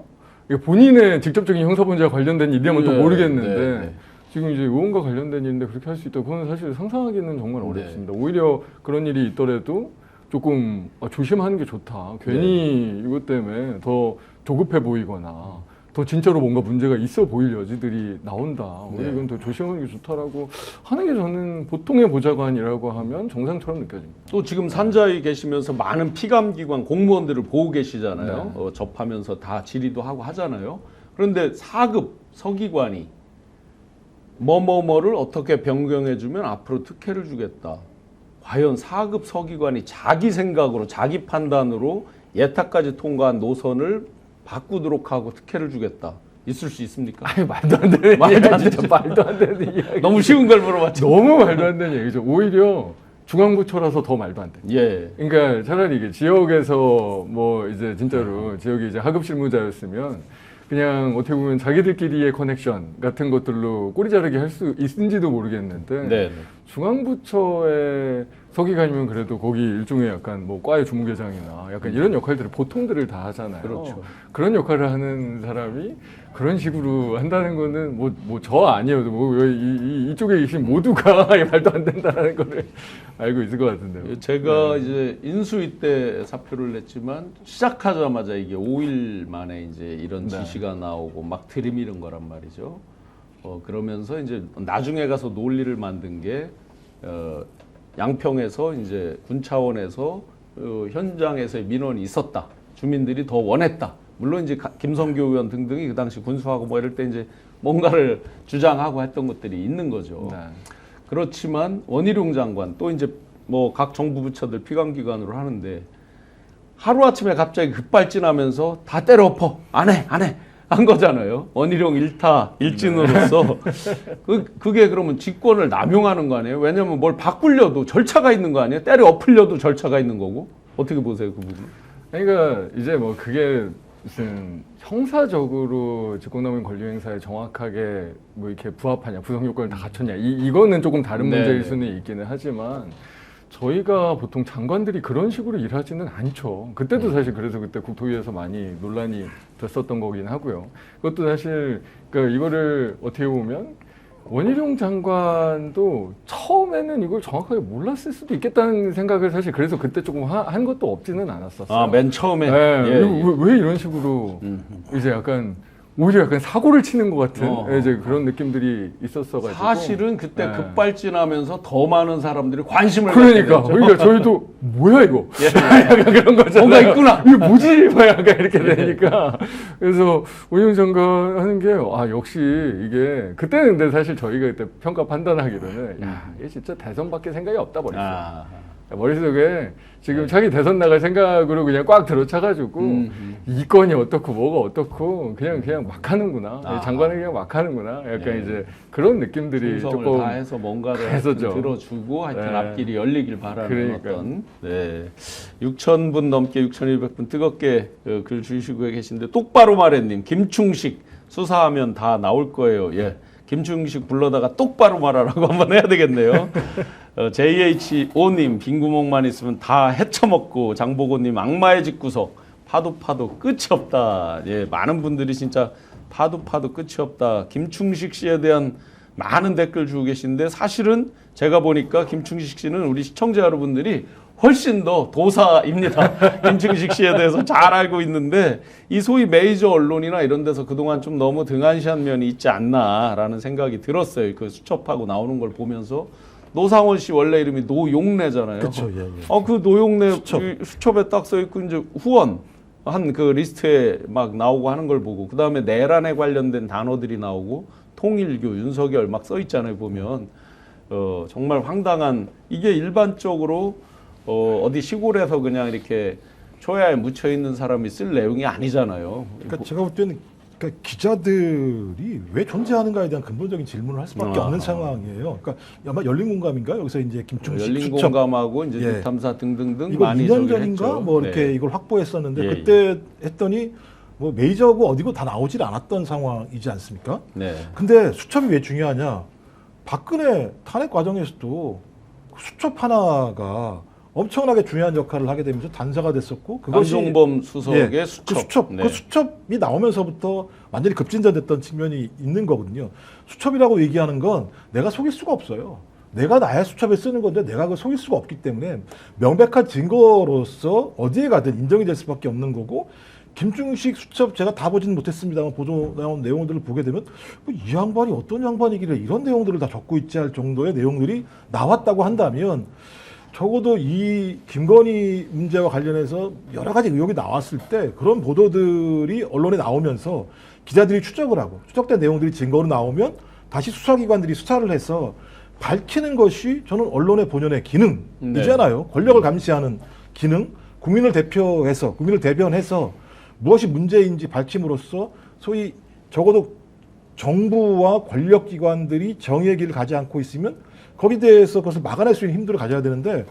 B: 이게 본인의 직접적인 형사 문제와 관련된 일이라면 또
A: 네,
B: 모르겠는데
A: 네, 네.
B: 지금 이제 의원과 관련된 일인데 그렇게 할 수 있다? 그건 사실 상상하기는 정말
A: 네.
B: 어렵습니다. 오히려 그런 일이 있더라도 조금 조심하는 게 좋다. 괜히 이것 때문에 더 조급해 보이거나 더 진짜로 뭔가 문제가 있어 보일 여지들이 나온다. 오히려
A: 네.
B: 이건 더 조심하는 게 좋다라고 하는 게 저는 보통의 보좌관이라고 하면 정상처럼 느껴집니다.
A: 또 지금 산자에 계시면서 많은 피감기관 공무원들을 보고 계시잖아요.
B: 네.
A: 접하면서 다 질의도 하고 하잖아요. 그런데 4급 서기관이 뭐뭐뭐를 어떻게 변경해주면 앞으로 특혜를 주겠다. 과연 4급 서기관이 자기 생각으로 자기 판단으로 예탁까지 통과한 노선을 바꾸도록 하고 특혜를 주겠다. 있을 수 있습니까?
B: 아니 말도 안 되는
A: 말도 안
B: 진짜
A: 되죠.
B: 말도 안 되는 이야기.
A: 너무 쉬운 걸 물어봤죠.
B: 너무 말도 안 되는 얘기죠. 오히려 중앙부처라서 더 말도 안 돼.
A: 예.
B: 그러니까 차라리 이게 지역에서 뭐 이제 진짜로 지역이 이제 하급 실무자였으면 그냥 어떻게 보면 자기들끼리의 커넥션 같은 것들로 꼬리 자르기 할 수 있는지도 모르겠는데
A: 네.
B: 중앙부처의 서기관이면 그래도 거기 일종의 약간 뭐 과의 주무계장이나 약간 이런 역할들을 보통들을 다 하잖아요.
A: 그렇죠.
B: 그런 역할을 하는 사람이 그런 식으로 한다는 거는 뭐 저 아니어도 뭐 이쪽에 계신 모두가 말도 안 된다는 거를 알고 있을 것 같은데요.
A: 제가 이제 인수위 때 사표를 냈지만 시작하자마자 이게 5일 만에 이제 이런
B: 네.
A: 지시가 나오고 막 들이미는 거란 말이죠. 그러면서 이제 나중에 가서 논리를 만든 게 양평에서 이제 군 차원에서 현장에서의 민원이 있었다. 주민들이 더 원했다. 물론 이제 김성교 의원 등등이 그 당시 군수하고 뭐 이럴 때 이제 뭔가를 주장하고 했던 것들이 있는 거죠.
B: 네.
A: 그렇지만 원희룡 장관 또 이제 뭐 각 정부 부처들 피감기관으로 하는데 하루아침에 갑자기 급발진하면서 다 때려 엎어. 안 해. 한 거잖아요. 원희룡 일타 일진으로서 그게 그러면 직권을 남용하는 거 아니에요? 왜냐하면 뭘 바꾸려도 절차가 있는 거 아니에요? 때려 엎으려도 절차가 있는 거고. 어떻게 보세요, 그 부분?
B: 그러니까 이제 뭐 그게 무슨 형사적으로 직권남용 권리행사에 정확하게 뭐 이렇게 부합하냐, 구성 요건을 다 갖췄냐, 이거는 조금 다른
A: 네.
B: 문제일 수는 있기는 하지만 저희가 보통 장관들이 그런 식으로 일하지는 않죠. 그때도 사실 그래서 그때 국토위에서 많이 논란이 됐었던 거긴 하고요. 그것도 사실 그러니까 이거를 어떻게 보면 원희룡 장관도 처음에는 이걸 정확하게 몰랐을 수도 있겠다는 생각을 사실 그래서 그때 조금 한 것도 없지는 않았었어요.
A: 아, 맨 처음에.
B: 네,
A: 예,
B: 이거 왜 이런 식으로 이제 약간 오히려 약간 사고를 치는 것 같은 이제 그런 느낌들이 있었어가지고
A: 사실은 그때
B: 네.
A: 급발진하면서 더 많은 사람들이 관심을
B: 그러니까
A: 갖게 됐죠.
B: 그러니까 저희도 뭐야 이거
A: 예.
B: 약간 그런 거잖아요.
A: 뭔가 있구나.
B: 이게 뭐지? 막 약간 이렇게 되니까 그래서 원희룡 장관 하는 게 역시 이게 그때는 근데 사실 저희가 그때 평가 판단하기로는 야 이게 진짜 대선밖에 생각이 없다 버렸어.
A: 아,
B: 머릿속에 지금 자기 대선 나갈 생각으로 그냥 꽉 들어차가지고 이 건이 어떻고 뭐가 어떻고 그냥 막 하는구나.
A: 아.
B: 장관은 그냥 막 하는구나. 약간
A: 예.
B: 이제 그런 느낌들이
A: 충성을
B: 조금
A: 다해서 뭔가를
B: 했었죠.
A: 하여튼 들어주고 하여튼
B: 네.
A: 앞길이 열리길 바라는
B: 그러니까요.
A: 어떤 6,000분 넘게 6,100분 뜨겁게 글 주시고 계신데 똑바로 말해님 김충식 수사하면 다 나올 거예요. 예. 김충식 불러다가 똑바로 말하라고 한번 해야 되겠네요. JH5님 빈 구멍만 있으면 다 헤쳐먹고 장보고님 악마의 집구석 파도 끝이 없다. 예, 많은 분들이 진짜 파도 끝이 없다. 김충식 씨에 대한 많은 댓글 주고 계신데 사실은 제가 보니까 김충식 씨는 우리 시청자 여러분들이 훨씬 더 도사입니다. 김충식 씨에 대해서 잘 알고 있는데 이 소위 메이저 언론이나 이런 데서 그동안 좀 너무 등한시한 면이 있지 않나라는 생각이 들었어요. 그 수첩하고 나오는 걸 보면서 노상원 씨 원래 이름이 노용래잖아요.
C: 그렇죠. 예, 예.
A: 그 노용래
C: 수첩.
A: 수첩에 딱 써 있고 이제 후원 한 그 리스트에 막 나오고 하는 걸 보고 그 다음에 내란에 관련된 단어들이 나오고 통일교 윤석열 막 써 있잖아요 보면 정말 황당한 이게 일반적으로 어디 시골에서 그냥 이렇게 초야에 묻혀 있는 사람이 쓸 내용이 아니잖아요.
C: 그러니까 제가 볼 때는 그러니까 기자들이 왜 존재하는가에 대한 근본적인 질문을 할 수밖에 없는 상황이에요. 그러니까 아마 열린 공감인가 여기서 이제 김충식
A: 열린
C: 수첩
A: 공감하고 이제
C: 예.
A: 뉴탐사 등등등
C: 이거
A: 많이
C: 2년
A: 저기를
C: 전인가
A: 했죠.
C: 뭐 이렇게
A: 네.
C: 이걸 확보했었는데
A: 예,
C: 그때 했더니 뭐 메이저고 어디고 다 나오질 않았던 상황이지 않습니까?
A: 네.
C: 근데 수첩이 왜 중요하냐? 박근혜 탄핵 과정에서도 수첩 하나가 엄청나게 중요한 역할을 하게 되면서 단서가 됐었고 그것이
A: 안종범 수석의
C: 예,
A: 수첩. 네.
C: 그 수첩이 나오면서부터 완전히 급진전됐던 측면이 있는 거거든요. 수첩이라고 얘기하는 건 내가 속일 수가 없어요. 내가 나의 수첩에 쓰는 건데 내가 그걸 속일 수가 없기 때문에 명백한 증거로서 어디에 가든 인정이 될 수밖에 없는 거고 김충식 수첩 제가 다 보지는 못했습니다만 보도 나온 내용들을 보게 되면 이 양반이 어떤 양반이길래 이런 내용들을 다 적고 있지 할 정도의 내용들이 나왔다고 한다면 적어도 이 김건희 문제와 관련해서 여러 가지 의혹이 나왔을 때 그런 보도들이 언론에 나오면서 기자들이 추적을 하고 추적된 내용들이 증거로 나오면 다시 수사기관들이 수사를 해서 밝히는 것이 저는 언론의 본연의 기능이잖아요. 권력을 감시하는 기능, 국민을 대변해서 무엇이 문제인지 밝힘으로써 소위 적어도 정부와 권력기관들이 정의의 길을 가지 않고 있으면 거기에 대해서 그것을 막아낼 수 있는 힘들을 가져야 되는데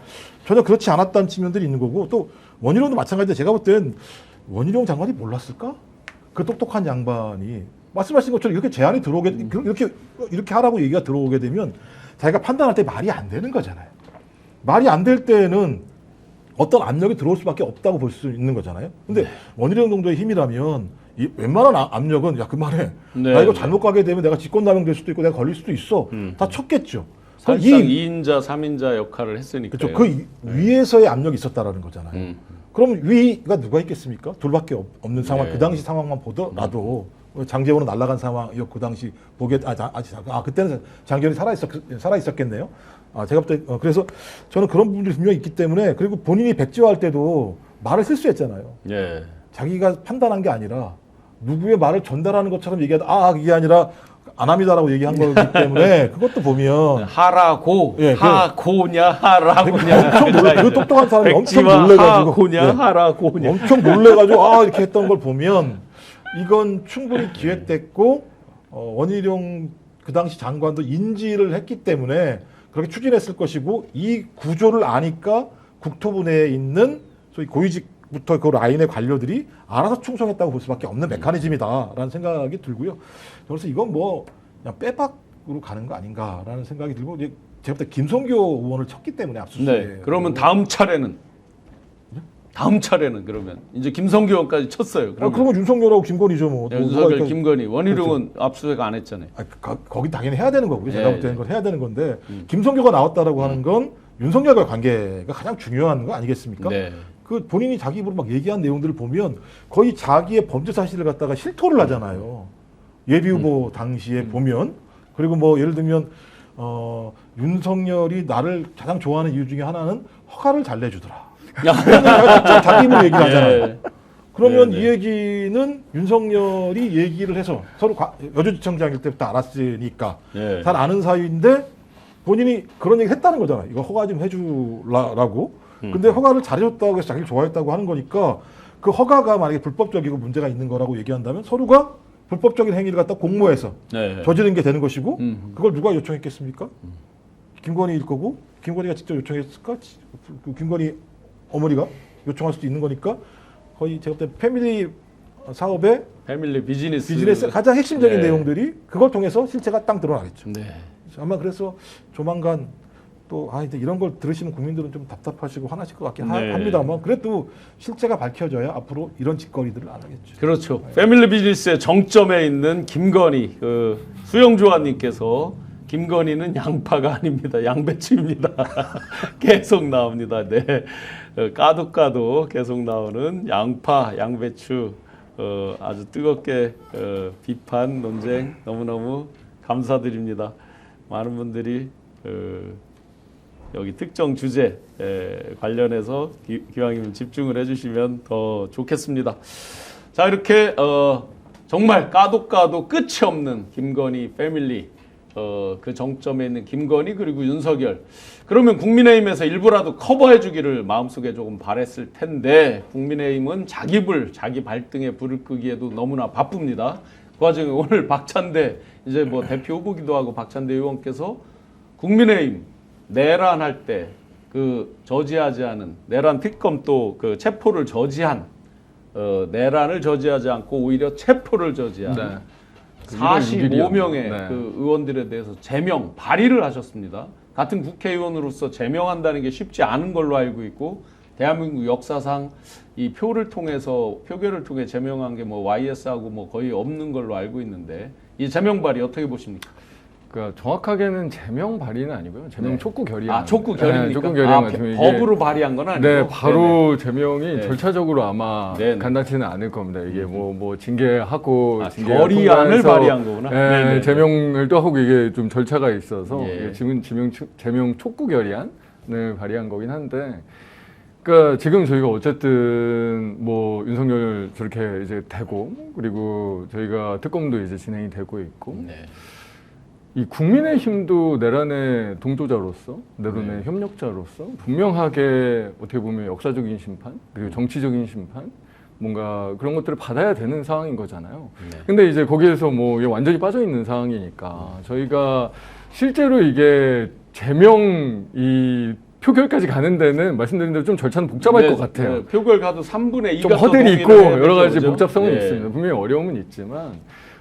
C: 전혀 그렇지 않았다는 측면들이 있는 거고 또 원희룡도 마찬가지인데 제가 볼 땐 원희룡 장관이 몰랐을까? 그 똑똑한 양반이 말씀하신 것처럼 이렇게 제안이 들어오게 이렇게 하라고 얘기가 들어오게 되면 자기가 판단할 때 말이 안 되는 거잖아요. 말이 안 될 때는 어떤 압력이 들어올 수밖에 없다고 볼 수 있는 거잖아요. 근데 원희룡 정도의 힘이라면 이 웬만한 압력은 야 그만해.
A: 네,
C: 나 이거
A: 네.
C: 잘못 가게 되면 내가 직권남용 될 수도 있고 내가 걸릴 수도 있어. 다 쳤겠죠. 그럼
A: 사실상 2인자, 3인자 역할을 했으니까요.
C: 그렇죠. 그 위에서의 압력이 있었다라는 거잖아요. 그럼 위가 누가 있겠습니까? 둘밖에 없는 상황.
A: 네.
C: 그 당시 상황만 보더라도 장제원은 날아간 상황이었고 그 당시 보게 그때는 장제원이 살아 있었겠네요. 제가 볼 때 그래서 저는 그런 부분들이 분명히 있기 때문에 그리고 본인이 백지화할 때도 말을 실수했잖아요.
A: 예.
C: 자기가 판단한 게 아니라 누구의 말을 전달하는 것처럼 얘기하다 이게 아니라 안 합니다라고 얘기한 거기 때문에 그것도 보면
A: 하라고
C: 예,
A: 하고냐 하라고냐
C: 엄청 놀래 그 똑똑한 사람이 엄청
A: 백지와
C: 놀래가지고
A: 하고냐
C: 예.
A: 하라고냐
C: 엄청 놀래가지고 이렇게 했던 걸 보면 이건 충분히 기획됐고 원희룡 그 당시 장관도 인지를 했기 때문에 그렇게 추진했을 것이고 이 구조를 아니까 국토부 내에 있는 소위 고위직부터 그 라인의 관료들이 알아서 충성했다고 볼 수밖에 없는 메커니즘이다라는 생각이 들고요. 그래서 이건 뭐 그냥 빼박으로 가는 거 아닌가라는 생각이 들고 이제 제가 볼 때 김성교 의원을 쳤기 때문에 압수수색.
A: 네. 그러면 다음 차례는 그러면 이제 김성교 의원까지 쳤어요.
C: 그러면 윤석열하고 김건희죠 뭐.
A: 네, 윤석열, 김건희, 원희룡은 압수수색 안 했잖아요.
C: 거기 당연히 해야 되는 거고요. 제가
A: 예,
C: 볼 때는
A: 예.
C: 건 해야 되는 건데 김성교가 나왔다라고 하는 건 윤석열과 관계가 가장 중요한 거 아니겠습니까?
A: 네.
C: 그 본인이 자기 입으로 막 얘기한 내용들을 보면 거의 자기의 범죄 사실을 갖다가 실토를 하잖아요. 예비 후보 당시에 보면 그리고 뭐 예를 들면 윤석열이 나를 가장 좋아하는 이유 중에 하나는 허가를 잘 내주더라. 직접 자기 입으로 얘기를 하잖아요.
A: 예.
C: 그러면
A: 네, 네.
C: 이 얘기는 윤석열이 얘기를 해서 서로 여주지청장일 때부터 알았으니까
A: 예.
C: 잘 아는 사이인데 본인이 그런 얘기 했다는 거잖아요. 이거 허가 좀 해주라고. 근데 허가를 잘해줬다고 해서 자기를 좋아했다고 하는 거니까 그 허가가 만약에 불법적이고 문제가 있는 거라고 얘기한다면 서로가 불법적인 행위를 갖다 공모해서
A: 네.
C: 저지른 게 되는 것이고 그걸 누가 요청했겠습니까? 김건희일 거고 김건희가 직접 요청했을까? 그 김건희 어머니가 요청할 수도 있는 거니까 거의 제가 볼 때 패밀리 사업의
A: 패밀리 비즈니스
C: 가장 핵심적인
A: 네.
C: 내용들이 그걸 통해서 실체가 딱 드러나겠죠.
A: 네.
C: 아마 그래서 조만간 또 이제 이런 걸 들으시는 국민들은 좀 답답하시고 화나실 것 같긴
A: 네.
C: 합니다만 그래도 실체가 밝혀져야 앞으로 이런 짓거리들을 안 하겠죠.
A: 그렇죠. 패밀리 비즈니스의 정점에 있는 김건희 수영조아님께서 김건희는 양파가 아닙니다. 양배추입니다. 계속 나옵니다. 네. 까도 계속 나오는 양파, 양배추 아주 뜨겁게 비판, 논쟁 너무너무 감사드립니다. 많은 분들이 여기 특정 주제 관련해서 기왕이면 집중을 해주시면 더 좋겠습니다. 자 이렇게 정말 까도 끝이 없는 김건희 패밀리 그 정점에 있는 김건희 그리고 윤석열. 그러면 국민의힘에서 일부라도 커버해주기를 마음속에 조금 바랬을 텐데 국민의힘은 자기 발등에 불을 끄기에도 너무나 바쁩니다. 그 와중에 오늘 박찬대 이제 뭐 대표 후보기도 하고 박찬대 의원께서 국민의힘 내란할 때 그 저지하지 않은 내란 특검 또 그 체포를 저지한 내란을 저지하지 않고 오히려 체포를 저지한
B: 네.
A: 45명의
B: 네.
A: 그 의원들에 대해서 제명 발의를 하셨습니다. 같은 국회의원으로서 제명한다는 게 쉽지 않은 걸로 알고 있고 대한민국 역사상 이 표결을 통해 제명한 게 뭐 YS하고 뭐 거의 없는 걸로 알고 있는데 이 제명 발의 어떻게 보십니까?
B: 그러니까 정확하게는 제명 발의는 아니고요. 제명
A: 네.
B: 촉구 결의안.
A: 아, 촉구 결의입니까?
B: 네, 촉구 결의안 같은 경우
A: 법으로 발의한 건 아니고.
B: 네, 바로 제명이
A: 네.
B: 절차적으로 아마
A: 네네.
B: 간단치는 않을 겁니다. 이게 뭐 징계하고
A: 결의안을 발의한 거구나.
B: 네,
A: 네네.
B: 제명을 또 하고 이게 좀 절차가 있어서
A: 예.
B: 이게 지금 제명 촉구 결의안을 발의한 거긴 한데. 그러니까 지금 저희가 어쨌든 뭐 윤석열 저렇게 이제 되고 그리고 저희가 특검도 이제 진행이 되고 있고
A: 네.
B: 이 국민의힘도 내란의 동조자로서 내란의 협력자로서 분명하게 어떻게 보면 역사적인 심판 그리고 정치적인 심판 뭔가 그런 것들을 받아야 되는 상황인 거잖아요.
A: 네.
B: 근데 이제 거기에서 뭐 이게 완전히 빠져 있는 상황이니까 저희가 실제로 이게 제명 이 표결까지 가는 데는 말씀드린 대로 좀 절차는 복잡할
A: 네,
B: 것 같아요.
A: 네, 표결 가도 3분의 2가
B: 좀 허들이 있고 여러 가지 복잡성은 있습니다. 분명히 어려움은 있지만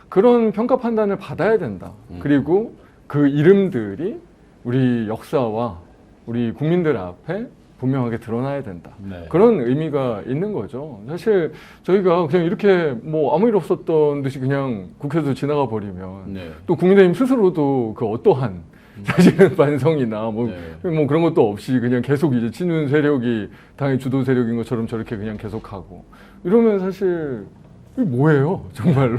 B: 그런 평가 판단을 받아야 된다. 그리고 그 이름들이 우리 역사와 우리 국민들 앞에 분명하게 드러나야 된다.
A: 네.
B: 그런 의미가 있는 거죠. 사실 저희가 그냥 이렇게 뭐 아무 일 없었던 듯이 그냥 국회에서 지나가 버리면
A: 네.
B: 또 국민의힘 스스로도 그 어떠한 사실은 반성이나 뭐 그런 것도 없이 그냥 계속 이제 친윤 세력이 당의 주도 세력인 것처럼 저렇게 그냥 계속하고 이러면 사실 이게 뭐예요, 정말로.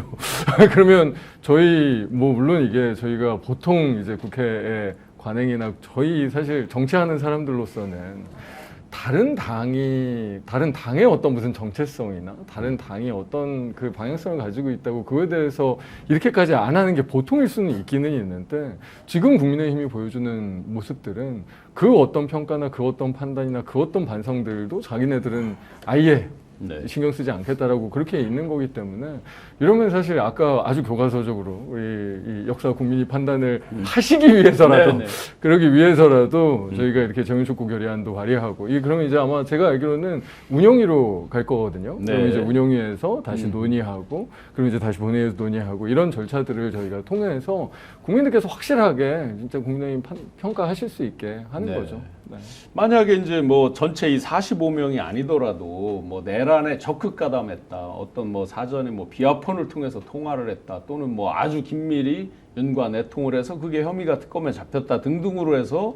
B: 그러면 저희 뭐 물론 이게 저희가 보통 이제 국회의 관행이나 저희 사실 정치하는 사람들로서는 다른 당의 어떤 무슨 정체성이나 다른 당이 어떤 그 방향성을 가지고 있다고 그거에 대해서 이렇게까지 안 하는 게 보통일 수는 있기는 있는데 지금 국민의힘이 보여주는 모습들은 그 어떤 평가나 그 어떤 판단이나 그 어떤 반성들도 자기네들은 아예
A: 네.
B: 신경 쓰지 않겠다라고 그렇게 있는 거기 때문에 이러면 사실 아까 아주 교과서적으로 우리 이 역사 국민이 판단을 하시기 위해서라도
A: 네네.
B: 그러기 위해서라도 저희가 이렇게 정윤촉구 결의안도 발의하고 이 그러면 이제 아마 제가 알기로는 운영위로 갈 거거든요.
A: 네.
B: 그럼 이제 운영위에서 다시 논의하고 그리고 이제 다시 본회의에서 논의하고 이런 절차들을 저희가 통해서 국민들께서 확실하게 진짜 국민의힘 평가하실 수 있게 하는
A: 네.
B: 거죠. 네.
A: 만약에 이제 뭐 전체 이 45명이 아니더라도 뭐 내란에 적극 가담했다, 어떤 뭐 사전에 뭐 비아폰을 통해서 통화를 했다, 또는 뭐 아주 긴밀히 윤과 내통을 해서 그게 혐의가 특검에 잡혔다 등등으로 해서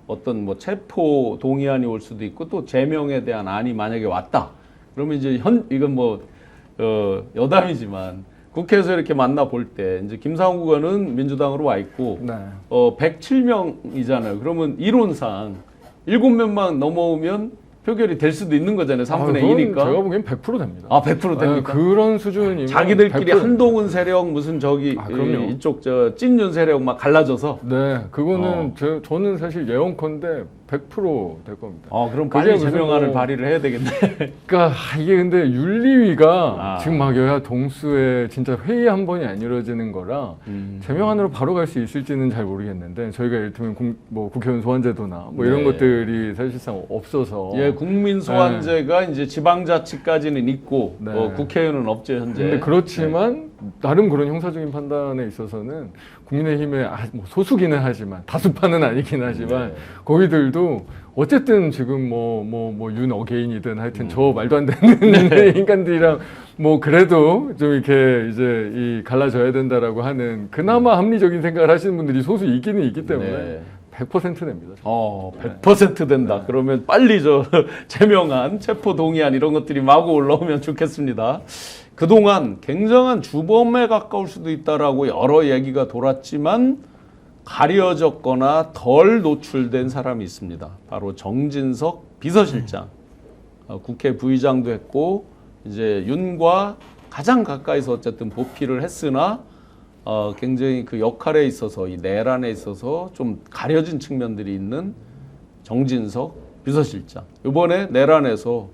A: 어떤 뭐 체포 동의안이 올 수도 있고 또 제명에 대한 안이 만약에 왔다, 그러면 이제 이건 뭐 여담이지만 국회에서 이렇게 만나 볼 때 이제 김상욱 의원은 민주당으로 와 있고
B: 네.
A: 107명이잖아요. 그러면 이론상 7명만 넘어오면 표결이 될 수도 있는 거잖아요. 3분의
B: 그건
A: 2니까.
B: 제가 보기엔 100% 됩니다.
A: 아, 100% 됩니까?
B: 그런 수준이면
A: 자기들끼리
B: 100%
A: 한동훈 세력 무슨 저기
B: 그럼요.
A: 이쪽 저 찐윤 세력 막 갈라져서.
B: 네, 그거는 저는 사실 예언컨대 100% 될 겁니다.
A: 그럼
B: 그게
A: 빨리
B: 무슨
A: 제명안을
B: 뭐-
A: 발의를 해야 되겠네.
B: 그러니까 이게 근데 윤리위가
A: 아.
B: 지금 막 여야 동수에 진짜 회의 한 번이 안 이루어지는 거라 제명안으로 바로 갈 수 있을지는 잘 모르겠는데 저희가 이를테면 뭐 국회의원 소환제도나 뭐 이런
A: 네.
B: 것들이 사실상 없어서
A: 예, 국민 소환제가 이제 지방자치까지는 있고
B: 네.
A: 국회의원은 없죠 현재.
B: 근데 그렇지만 나름 그런 형사적인 판단에 있어서는 국민의힘의 뭐 소수기는 하지만 다수파는 아니긴 하지만
A: 네.
B: 거기들도 어쨌든 지금 윤 어게인이든 하여튼 저 말도 안 되는 인간들이랑 뭐 그래도 좀 이렇게 이제 이 갈라져야 된다라고 하는 그나마 합리적인 생각을 하시는 분들이 소수 있기는 있기 때문에
A: 네.
B: 100% 됩니다.
A: 100% 된다. 그러면 빨리 저 제명안, 체포 동의안 이런 것들이 마구 올라오면 좋겠습니다. 그동안 굉장한 주범에 가까울 수도 있다라고 여러 얘기가 돌았지만 가려졌거나 덜 노출된 사람이 있습니다. 바로 정진석 비서실장. 국회 부의장도 했고 이제 윤과 가장 가까이서 어쨌든 보필을 했으나 굉장히 그 역할에 있어서 이 내란에 있어서 좀 가려진 측면들이 있는 정진석 비서실장. 이번에 내란에서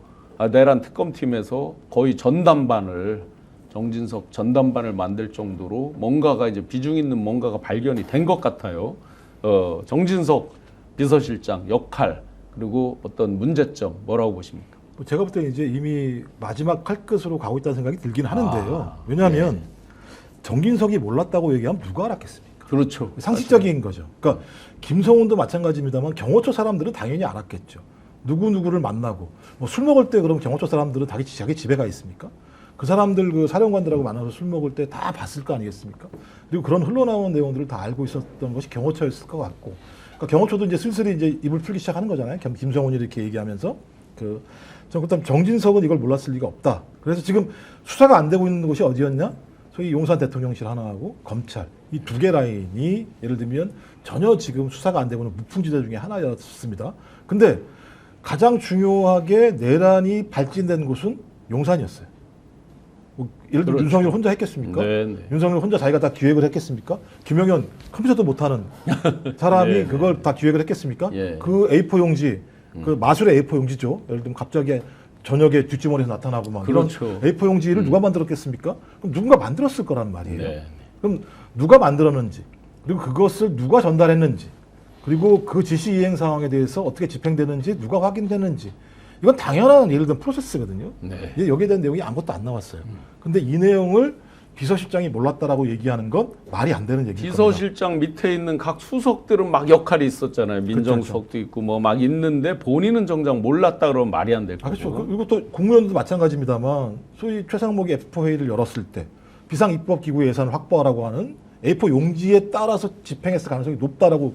A: 내란 특검팀에서 거의 전담반을 정진석 전담반을 만들 정도로 뭔가가 이제 비중 있는 뭔가가 발견이 된 것 같아요. 정진석 비서실장 역할 그리고 어떤 문제점 뭐라고 보십니까?
C: 뭐 제가 볼 때 이제 이미 마지막 칼끝으로 가고 있다는 생각이 들긴 하는데요. 왜냐하면 정진석이 몰랐다고 얘기하면 누가 알았겠습니까?
A: 그렇죠.
C: 상식적인 거죠. 그러니까 김성훈도 마찬가지입니다만 경호처 사람들은 당연히 알았겠죠. 누구누구를 만나고 뭐 술 먹을 때 그럼 경호처 사람들은 자기 집에 가 있습니까? 그 사람들 그 사령관들하고 만나서 술 먹을 때 다 봤을 거 아니겠습니까? 그리고 그런 흘러나온 내용들을 다 알고 있었던 것이 경호처였을 것 같고, 그러니까 경호처도 이제 슬슬 이제 입을 풀기 시작하는 거잖아요. 김성훈이 이렇게 얘기하면서 그다음 정진석은 이걸 몰랐을 리가 없다. 그래서 지금 수사가 안 되고 있는 곳이 어디였냐? 소위 용산 대통령실 하나하고 검찰 이 두 개 라인이 예를 들면 전혀 지금 수사가 안 되고 있는 무풍지대 중에 하나였습니다. 근데 가장 중요하게 내란이 발진된 곳은 용산이었어요. 뭐 예를 들면
A: 그렇죠.
C: 윤석열 혼자 했겠습니까?
A: 네.
C: 윤석열 혼자 자기가 다 기획을 했겠습니까? 김영현 컴퓨터도 못하는 사람이
A: 네.
C: 그걸 다 기획을 했겠습니까?
A: 예.
C: 그 A4 용지, 그 마술의 A4 용지죠. 예를 들면 갑자기 저녁에 뒷주머니에서 나타나고 막
A: 그렇죠.
C: 이런 A4 용지를 누가 만들었겠습니까? 그럼 누군가 만들었을 거란 말이에요.
A: 네.
C: 그럼 누가 만들었는지, 그리고 그것을 누가 전달했는지, 그리고 그 지시 이행 상황에 대해서 어떻게 집행되는지 누가 확인되는지, 이건 당연한 예를 들면 프로세스거든요.
A: 네.
C: 여기에 대한 내용이 아무것도 안 나왔어요. 근데 이 내용을 비서실장이 몰랐다라고 얘기하는 건 말이 안 되는 얘기입니다.
A: 비서실장 밑에 있는 각 수석들은 막 역할이 있었잖아요. 민정수석도 있고 뭐 막 있는데 본인은 정작 몰랐다 그러면 말이 안 될 거고.
C: 그렇죠. 그리고 또 국무위원도 마찬가지입니다만 소위 최상목이 F4 회의를 열었을 때 비상입법기구 예산을 확보하라고 하는 A4 용지에 따라서 집행했을 가능성이 높다라고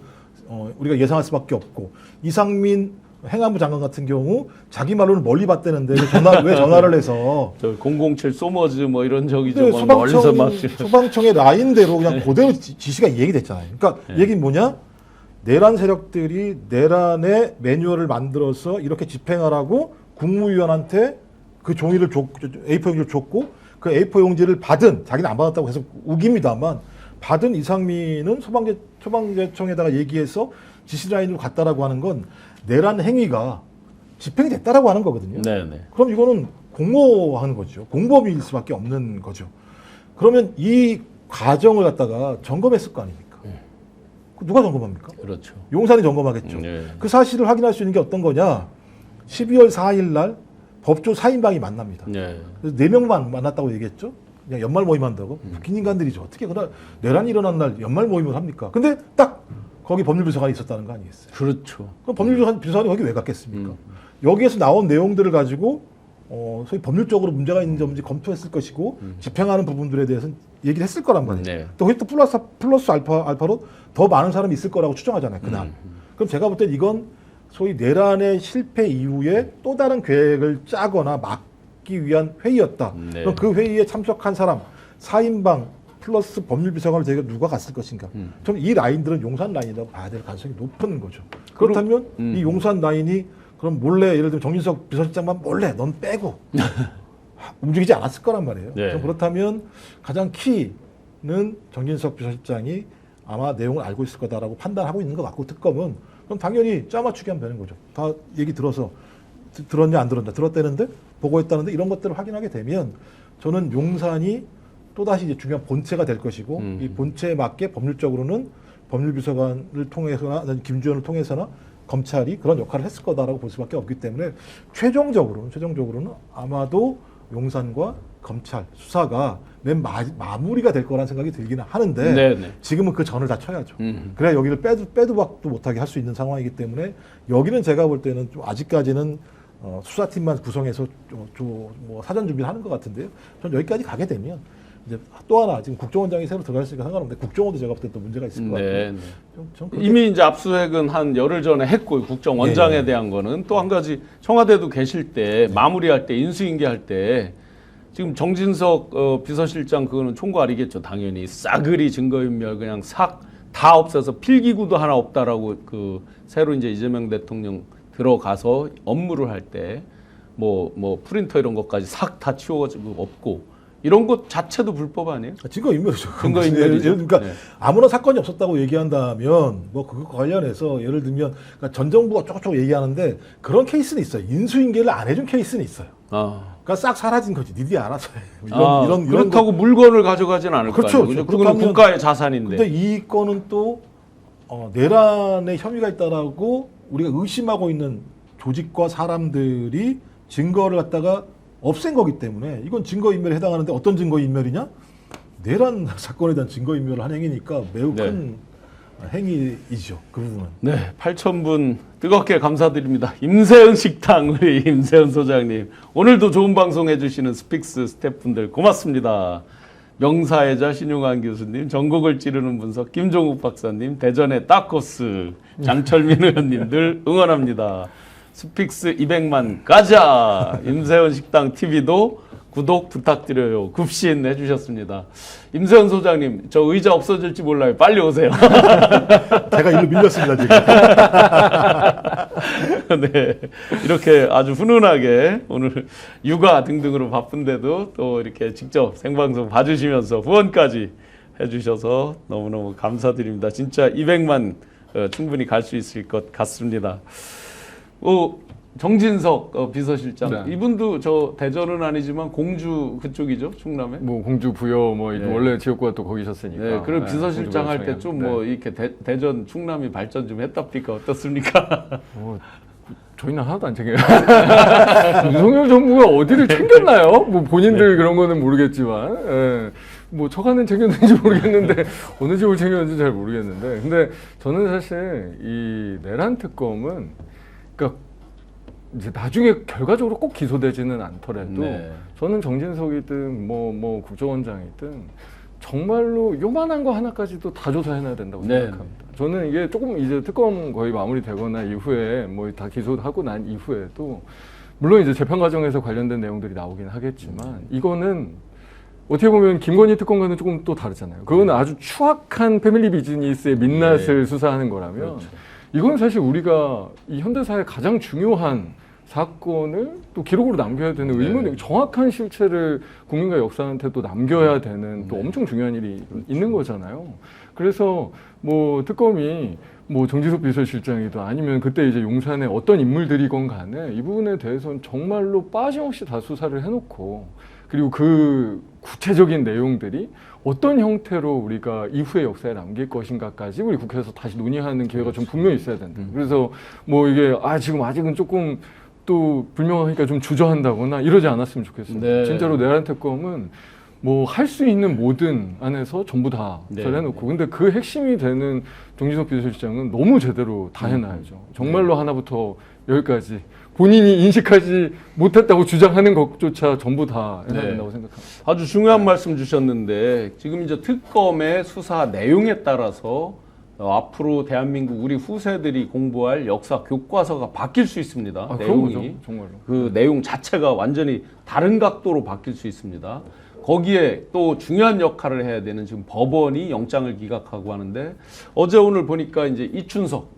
C: 우리가 예상할 수밖에 없고, 이상민 행안부 장관 같은 경우 자기 말로는 멀리 봤다는데 왜 전화를 해서
A: 저 007 소머즈 뭐 이런 저기죠.
C: 네,
A: 막 멀리서 막
C: 소방청의 라인대로 그냥 그대로 지시가 이행이 됐잖아요. 그러니까 얘기는 뭐냐? 내란 세력들이 내란의 매뉴얼을 만들어서 이렇게 집행하라고 국무위원한테 그 종이를 A4 용지를 줬고, 그 A4 용지를 받은, 자기는 안 받았다고 해서 우깁니다만, 받은 이상민은 소방제청에다가 얘기해서 지시 라인으로 갔다라고 하는 건 내란 행위가 집행이 됐다라고 하는 거거든요.
A: 네네.
C: 그럼 이거는 공모하는 거죠. 공범일 수밖에 없는 거죠. 그러면 이 과정을 갖다가 점검했을 거 아닙니까? 누가 점검합니까?
A: 그렇죠.
C: 용산이 점검하겠죠.
A: 네.
C: 그 사실을 확인할 수 있는 게 어떤 거냐? 12월 4일 날 법조 4인방이 만납니다.
A: 네.
C: 그래서 4명만 만났다고 얘기했죠. 그냥 연말 모임한다고. 웃긴 인간들이죠. 어떻게 그날 내란이 일어난 날 연말 모임을 합니까? 근데 딱 거기 법률비서관이 있었다는 거 아니겠어요?
A: 그렇죠.
C: 그럼 법률비서관이 거기 왜 갔겠습니까? 여기에서 나온 내용들을 가지고 소위 법률적으로 문제가 있는지 없는지 검토했을 것이고 집행하는 부분들에 대해서는 얘기를 했을 거란 말이에요.
A: 네.
C: 또 거기 또 플러스 알파로 더 많은 사람이 있을 거라고 추정하잖아요. 그날. 그럼 제가 볼 땐 이건 소위 내란의 실패 이후에 또 다른 계획을 짜거나 막기 위한 회의였다.
A: 네.
C: 그럼 그 회의에 참석한 사람 4인방 플러스 법률비서관을 제가 누가 갔을 것인가. 저는 이 라인들은 용산 라인이라고 봐야 될 가능성이 높은 거죠. 그렇다면 이 용산 라인이 그럼 몰래 예를 들면 정진석 비서실장만 몰래 넌 빼고 움직이지 않았을 거란 말이에요.
A: 네.
C: 그럼 그렇다면 가장 키는 정진석 비서실장이 아마 내용을 알고 있을 거다라고 판단하고 있는 것 같고, 특검은 그럼 당연히 짜맞추기 하면 되는 거죠. 다 얘기 들어서 들었냐 안 들었냐, 들었다는데 보고했다는데 이런 것들을 확인하게 되면 저는 용산이 또다시 이제 중요한 본체가 될 것이고, 이 본체에 맞게 법률적으로는 법률비서관을 통해서나 김주현을 통해서나 검찰이 그런 역할을 했을 거다라고 볼 수밖에 없기 때문에 최종적으로는 아마도 용산과 검찰 수사가 맨 마무리가 될 거라는 생각이 들기는 하는데,
A: 네네.
C: 지금은 그 전을 다 쳐야죠. 그래야 여기를 빼도 박도 못하게 할 수 있는 상황이기 때문에 여기는 제가 볼 때는 좀 아직까지는 수사팀만 구성해서 뭐 사전 준비를 하는 것 같은데요. 전 여기까지 가게 되면 이제 또 하나 지금 국정원장이 새로 들어갔으니까 상관없는데 국정원도 제가 볼 때 또 문제가 있을 것 같고.
A: 네.
C: 좀 그렇게
A: 이미 이제 압수수색은 한 열흘 전에 했고, 국정원장에
C: 네.
A: 대한 거는 또 한 가지 청와대도 계실 때 마무리할 때 인수인계할 때 지금 정진석 비서실장 그거는 총괄 아니겠죠. 당연히 싸그리 증거인멸 그냥 싹 다 없애서 필기구도 하나 없다라고 그 새로 이제 이재명 대통령 들어가서 업무를 할 때 뭐 프린터 이런 것까지 싹 다 치워가지고 없고 이런 것 자체도 불법 아니에요?
C: 증거인멸이죠.
A: 증거인멸이죠.
C: 그러니까
A: 네.
C: 아무런 사건이 없었다고 얘기한다면 뭐 그거 관련해서 예를 들면 그러니까 전 정부가 쪼쪼 얘기하는데 그런 케이스는 있어요. 인수인계를 안 해준 케이스는 있어요. 그러니까 싹 사라진 거지. 니들이 알아서 해. 이런
A: 그렇다고 물건을 가져가진 않을
C: 그렇죠,
A: 거 아니에요.
C: 그렇죠.
A: 그건
C: 그렇다면-
A: 국가의 자산인데.
C: 근데 이 건은 또 내란에 혐의가 있다라고 우리가 의심하고 있는 조직과 사람들이 증거를 갖다가 없앤 거기 때문에 이건 증거인멸에 해당하는데 어떤 증거인멸이냐? 내란 사건에 대한 증거인멸을 한 행위니까 매우 큰 행위이죠. 그 부분은.
A: 네, 8,000분 뜨겁게 감사드립니다. 임세은 식당 우리 임세은 소장님 오늘도 좋은 방송 해주시는 스픽스 스태프분들 고맙습니다. 명사회자 신용환 교수님, 전국을 찌르는 분석 김종욱 박사님, 대전의 따코스 장철민 의원님들 응원합니다. 스픽스 200만 가자! 임세은 식당 TV도 구독 부탁드려요. 급신 해주셨습니다. 임세은 소장님, 저 의자 없어질지 몰라요. 빨리 오세요.
C: 제가 일로 밀렸습니다, 지금.
A: 네, 이렇게 아주 훈훈하게 오늘 육아 등등으로 바쁜데도 또 이렇게 직접 생방송 봐주시면서 후원까지 해주셔서 너무너무 감사드립니다. 진짜 200만 충분히 갈 수 있을 것 같습니다. 정진석 비서실장
B: 네.
A: 이분도 저 대전은 아니지만 공주 그쪽이죠, 충남에.
B: 뭐 공주 부여 뭐
A: 네.
B: 원래 지역구가 또 거기셨으니까.
A: 네, 그럼
B: 네,
A: 비서실장 할 때
B: 공주
A: 좀
B: 부여
A: 뭐 이렇게 대전 충남이 발전 좀 했답니까? 어떻습니까?
B: 저희는 하나도 안 챙겨요. 윤석열 정부가 어디를 챙겼나요? 뭐 본인들 그런 거는 모르겠지만, 예. 뭐 처가는 챙겼는지 모르겠는데 어느 집을 챙겼는지 잘 모르겠는데, 근데 저는 사실 이 내란 특검은 그러니까 이제 나중에 결과적으로 꼭 기소되지는 않더라도
A: 네.
B: 저는 정진석이든 뭐 국정원장이든 정말로 요만한 거 하나까지도 다 조사해놔야 된다고
A: 네.
B: 생각합니다. 저는 이게 조금 이제 특검 거의 마무리되거나 이후에 뭐 다 기소하고 난 이후에도 물론 이제 재판 과정에서 관련된 내용들이 나오긴 하겠지만 이거는 어떻게 보면 김건희 특검과는 조금 또 다르잖아요. 그거는 아주 추악한 패밀리 비즈니스의 민낯을 수사하는 거라면
A: 그렇죠.
B: 이건 사실 우리가 이 현대사의 가장 중요한 사건을 또 기록으로 남겨야 되는 의무는 정확한 실체를 국민과 역사한테 또 남겨야 되는 또 엄청 중요한 일이 있는 거잖아요. 그래서 뭐 특검이 뭐 정지석 비서실장이든 아니면 그때 이제 용산에 어떤 인물들이건 간에 이 부분에 대해서는 정말로 빠짐없이 다 수사를 해놓고 그리고 그 구체적인 내용들이 어떤 형태로 우리가 이후의 역사에 남길 것인가까지 우리 국회에서 다시 논의하는 기회가 좀 분명히 있어야 된다. 그래서 뭐 이게 지금 아직은 조금 또 불명하니까 좀 주저한다거나 이러지 않았으면 좋겠습니다.
A: 네.
B: 진짜로 내란 특검은 뭐 할 수 있는 모든 안에서 전부 다 해놓고 근데 그 핵심이 되는 정진석 비서실장은 너무 제대로 다 해놔야죠. 정말로 하나부터 열까지 본인이 인식하지 못했다고 주장하는 것조차 전부 다 해야 된다고 생각합니다.
A: 아주 중요한 말씀 주셨는데 지금 이제 특검의 수사 내용에 따라서 앞으로 대한민국 우리 후세들이 공부할 역사 교과서가 바뀔 수 있습니다.
B: 그런
A: 내용이
B: 거죠, 정말로.
A: 그 내용 자체가 완전히 다른 각도로 바뀔 수 있습니다. 거기에 또 중요한 역할을 해야 되는 지금 법원이 영장을 기각하고 하는데 어제 오늘 보니까 이제 이춘석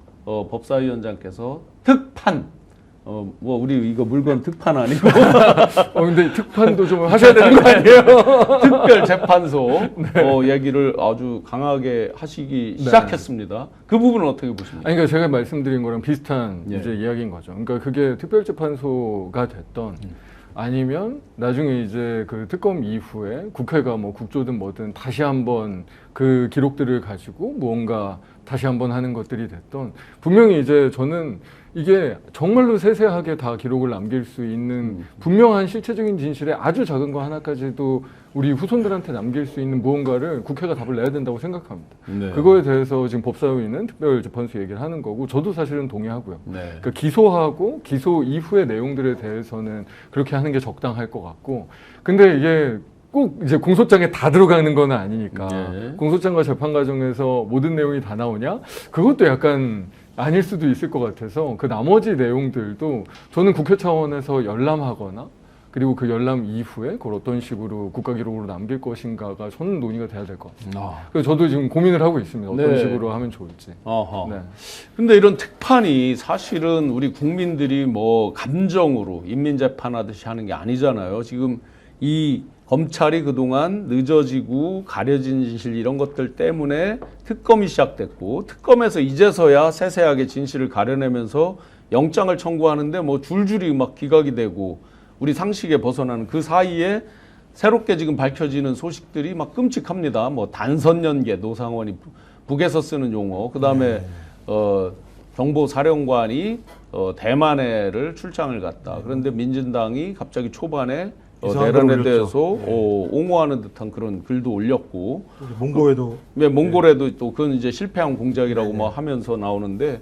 A: 법사위원장께서 특판 뭐 우리 이거 물건 특판 아니고
B: 근데 특판도 좀 하셔야 되는 거 아니에요?
A: 특별 재판소 얘기를 아주 강하게 하시기 시작했습니다. 그 부분은 어떻게 보십니까?
B: 아니, 그러니까 제가 말씀드린 거랑 비슷한
A: 예.
B: 이제 이야기인 거죠. 그러니까 그게 특별재판소가 됐던 아니면 나중에 이제 그 특검 이후에 국회가 뭐 국조든 뭐든 다시 한번 그 기록들을 가지고 무언가 다시 한번 하는 것들이 됐던 분명히 이제 저는 이게 정말로 세세하게 다 기록을 남길 수 있는 분명한 실체적인 진실에 아주 작은 거 하나까지도 우리 후손들한테 남길 수 있는 무언가를 국회가 답을 내야 된다고 생각합니다.
A: 네.
B: 그거에 대해서 지금 법사위는 특별재판소 얘기를 하는 거고 저도 사실은 동의하고요.
A: 네.
B: 그러니까 기소하고 기소 이후의 내용들에 대해서는 그렇게 하는 게 적당할 것 같고 근데 이게 꼭 이제 공소장에 다 들어가는 건 아니니까
A: 네.
B: 공소장과 재판 과정에서 모든 내용이 다 나오냐? 그것도 약간 아닐 수도 있을 것 같아서 그 나머지 내용들도 저는 국회 차원에서 열람하거나 그리고 그 열람 이후에 그걸 어떤 식으로 국가기록으로 남길 것인가가 저는 논의가 돼야 될 것 같습니다. 그래서 저도 지금 고민을 하고 있습니다. 어떤
A: 네.
B: 식으로 하면 좋을지.
A: 어허.
B: 네.
A: 근데 이런 특판이 사실은 우리 국민들이 뭐 감정으로 인민재판하듯이 하는 게 아니잖아요. 지금 이 검찰이 그동안 늦어지고 가려진 진실 이런 것들 때문에 특검이 시작됐고 특검에서 이제서야 세세하게 진실을 가려내면서 영장을 청구하는데 뭐 줄줄이 막 기각이 되고 우리 상식에 벗어나는 그 사이에 새롭게 지금 밝혀지는 소식들이 막 끔찍합니다. 뭐 단선연계 노상원이 북에서 쓰는 용어, 그 다음에 정보사령관이 대만에를 출장을 갔다. 그런데 민진당이 갑자기 초반에 내란에 대해서 옹호하는 듯한 그런 글도 올렸고,
C: 몽고에도
A: 몽골에도 또 그건 이제 실패한 공작이라고 막 하면서 나오는데,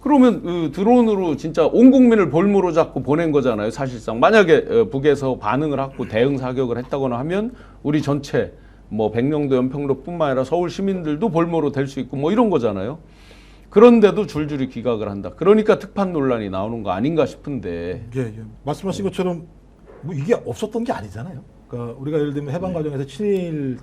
A: 그러면 그 드론으로 진짜 온 국민을 볼모로 잡고 보낸 거잖아요. 사실상 만약에 북에서 반응을 하고 대응 사격을 했다거나 하면 우리 전체 뭐 백령도 연평도뿐만 아니라 서울 시민들도 볼모로 될 수 있고 뭐 이런 거잖아요. 그런데도 줄줄이 기각을 한다. 그러니까 특판 논란이 나오는 거 아닌가 싶은데.
C: 예. 말씀하신 것처럼 뭐 이게 없었던 게 아니잖아요. 그러니까 우리가 예를 들면 해방 과정에서 친일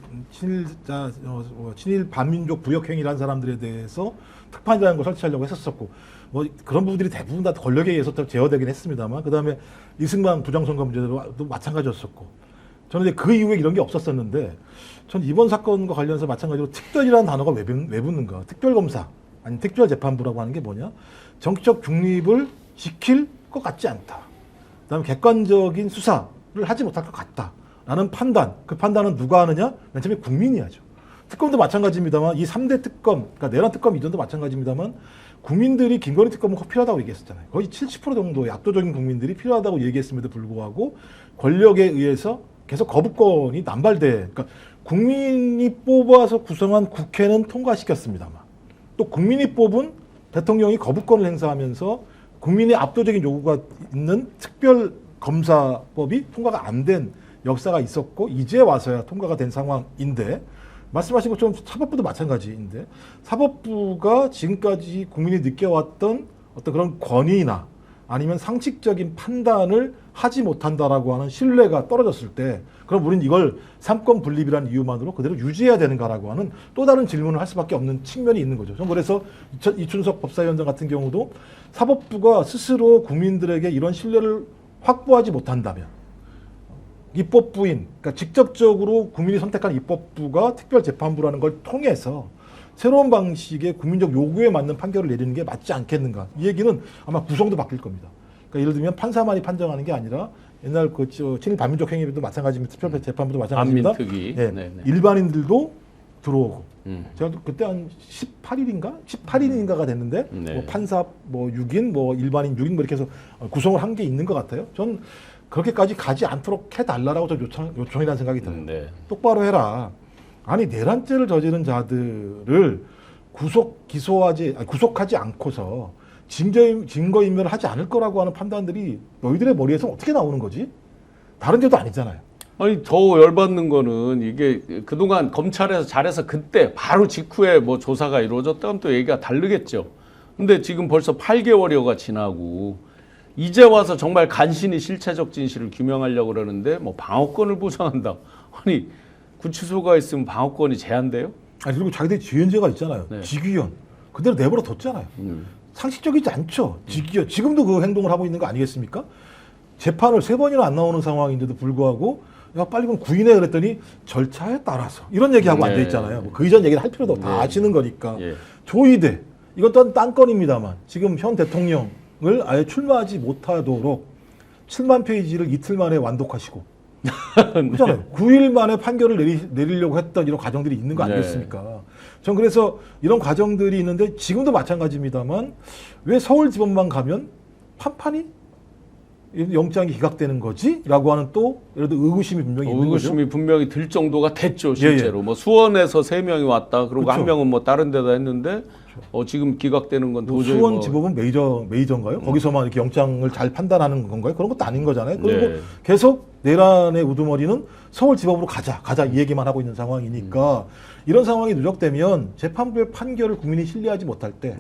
C: 반민족 부역행위를 한 사람들에 대해서 특판이라는 걸 설치하려고 했었었고, 뭐 그런 부분들이 대부분 다 권력에 의해서 제어되긴 했습니다만, 그 다음에 이승만 부정선거 문제도 마찬가지였었고, 저는 이제 그 이후에 이런 게 없었었는데, 전 이번 사건과 관련해서 마찬가지로 특별이라는 단어가 왜 붙는가? 특별검사 아니 특별재판부라고 하는 게 뭐냐? 정치적 중립을 지킬 것 같지 않다. 그다음에 객관적인 수사를 하지 못할 것 같다라는 판단. 그 판단은 누가 하느냐? 맨 처음에 국민이 하죠. 특검도 마찬가지입니다만 이 3대 특검, 그러니까 내란 특검 이전도 마찬가지입니다만 국민들이 김건희 특검은 꼭 필요하다고 얘기했었잖아요. 거의 70% 정도의 압도적인 국민들이 필요하다고 얘기했음에도 불구하고 권력에 의해서 계속 거부권이 남발돼. 그러니까 국민이 뽑아서 구성한 국회는 통과시켰습니다만 또 국민이 뽑은 대통령이 거부권을 행사하면서 국민의 압도적인 요구가 있는 특별검사법이 통과가 안 된 역사가 있었고 이제 와서야 통과가 된 상황인데, 말씀하신 것처럼 사법부도 마찬가지인데 사법부가 지금까지 국민이 느껴왔던 어떤 그런 권위나 아니면 상식적인 판단을 하지 못한다라고 하는 신뢰가 떨어졌을 때, 그럼 우리는 이걸 삼권 분립이라는 이유만으로 그대로 유지해야 되는가라고 하는 또 다른 질문을 할 수밖에 없는 측면이 있는 거죠. 저는 그래서 이춘석 법사위원장 같은 경우도 사법부가 스스로 국민들에게 이런 신뢰를 확보하지 못한다면 입법부인, 그러니까 직접적으로 국민이 선택한 입법부가 특별재판부라는 걸 통해서 새로운 방식의 국민적 요구에 맞는 판결을 내리는 게 맞지 않겠는가. 이 얘기는 아마 구성도 바뀔 겁니다. 그러니까 예를 들면 판사만이 판정하는 게 아니라 옛날 그 친일 반민족 행위도 마찬가지입니다. 특별재판부도 마찬가지입니다.
A: 반민특위.
C: 예,
A: 네네.
C: 일반인들도 들어오고. 제가 그때 한 18일인가? 18일인가가 됐는데
A: 네.
C: 뭐 판사 뭐 6인 뭐 일반인 6인 뭐 이렇게 해서 구성을 한 게 있는 것 같아요. 전 그렇게까지 가지 않도록 해달라고 저 요청이라는 생각이 들어요.
A: 네.
C: 똑바로 해라. 아니 내란죄를 저지른 자들을 구속하지 않고서 증거인멸을 하지 않을 거라고 하는 판단들이 너희들의 머리에서 어떻게 나오는 거지? 다른 데도 아니잖아요.
A: 아니 더 열받는 거는 이게 그동안 검찰에서 잘해서 그때 바로 직후에 뭐 조사가 이루어졌다면 또 얘기가 다르겠죠. 근데 지금 벌써 8개월여가 지나고 이제 와서 정말 간신히 실체적 진실을 규명하려고 그러는데 뭐 방어권을 보장한다. 아니 구치소가 있으면 방어권이 제한돼요?
C: 아니 그리고 자기들이 지연죄가 있잖아요.
A: 네.
C: 직위원. 그대로 내버려 뒀잖아요. 상식적이지 않죠. 직위원. 지금도 그 행동을 하고 있는 거 아니겠습니까? 재판을 3번이나 안 나오는 상황인데도 불구하고 야 빨리 그럼 구인해 그랬더니 절차에 따라서 이런 얘기하고
A: 네.
C: 앉아 있잖아요. 뭐 그 이전 얘기를 할 필요도 없고 다
A: 네.
C: 아시는 거니까.
A: 예.
C: 조이대 이건 또한 딴 건입니다만 지금 현 대통령을 아예 출마하지 못하도록 7만 페이지를 이틀 만에 완독하시고 그렇잖아요. 9일 만에 판결을 내리려고 했던 이런 과정들이 있는 거 아니겠습니까? 전 그래서 이런 과정들이 있는데 지금도 마찬가지입니다만 왜 서울지법만 가면 판판이 영장이 기각되는 거지? 라고 하는 또 예를 들어 의구심이 분명히 있는 거죠.
A: 의구심이 분명히 들 정도가 됐죠, 실제로. 뭐 수원에서 3명이 왔다. 그리고
C: 그렇죠.
A: 한 명은 뭐 다른 데다 했는데 지금 기각되는 건 도저히
C: 수원지법은 메이저인가요? 거기서만 이렇게 영장을 잘 판단하는 건가요? 그런 것도 아닌 거잖아요. 그리고
A: 네.
C: 계속 내란의 우두머리는 서울지법으로 가자 이 얘기만 하고 있는 상황이니까 이런 상황이 누적되면 재판부의 판결을 국민이 신뢰하지 못할 때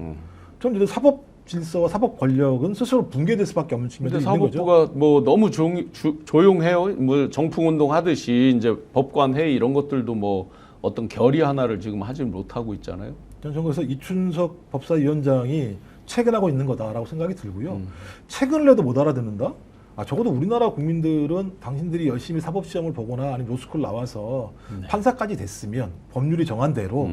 C: 저는 사법 질서와 사법 권력은 스스로 붕괴될 수밖에 없는 측면이
A: 근데
C: 있는 거죠.
A: 사법부가 뭐 너무 조용해요. 뭐 정풍운동 하듯이 이제 법관 회의 이런 것들도 뭐 어떤 결의 하나를 지금 하지 못하고 있잖아요.
C: 저는 그래서 이춘석 법사위원장이 퇴근하고 있는 거다라고 생각이 들고요. 퇴근을 해도 못 알아듣는다? 적어도 우리나라 국민들은 당신들이 열심히 사법시험을 보거나 아니면 로스쿨 나와서 판사까지 됐으면 법률이 정한 대로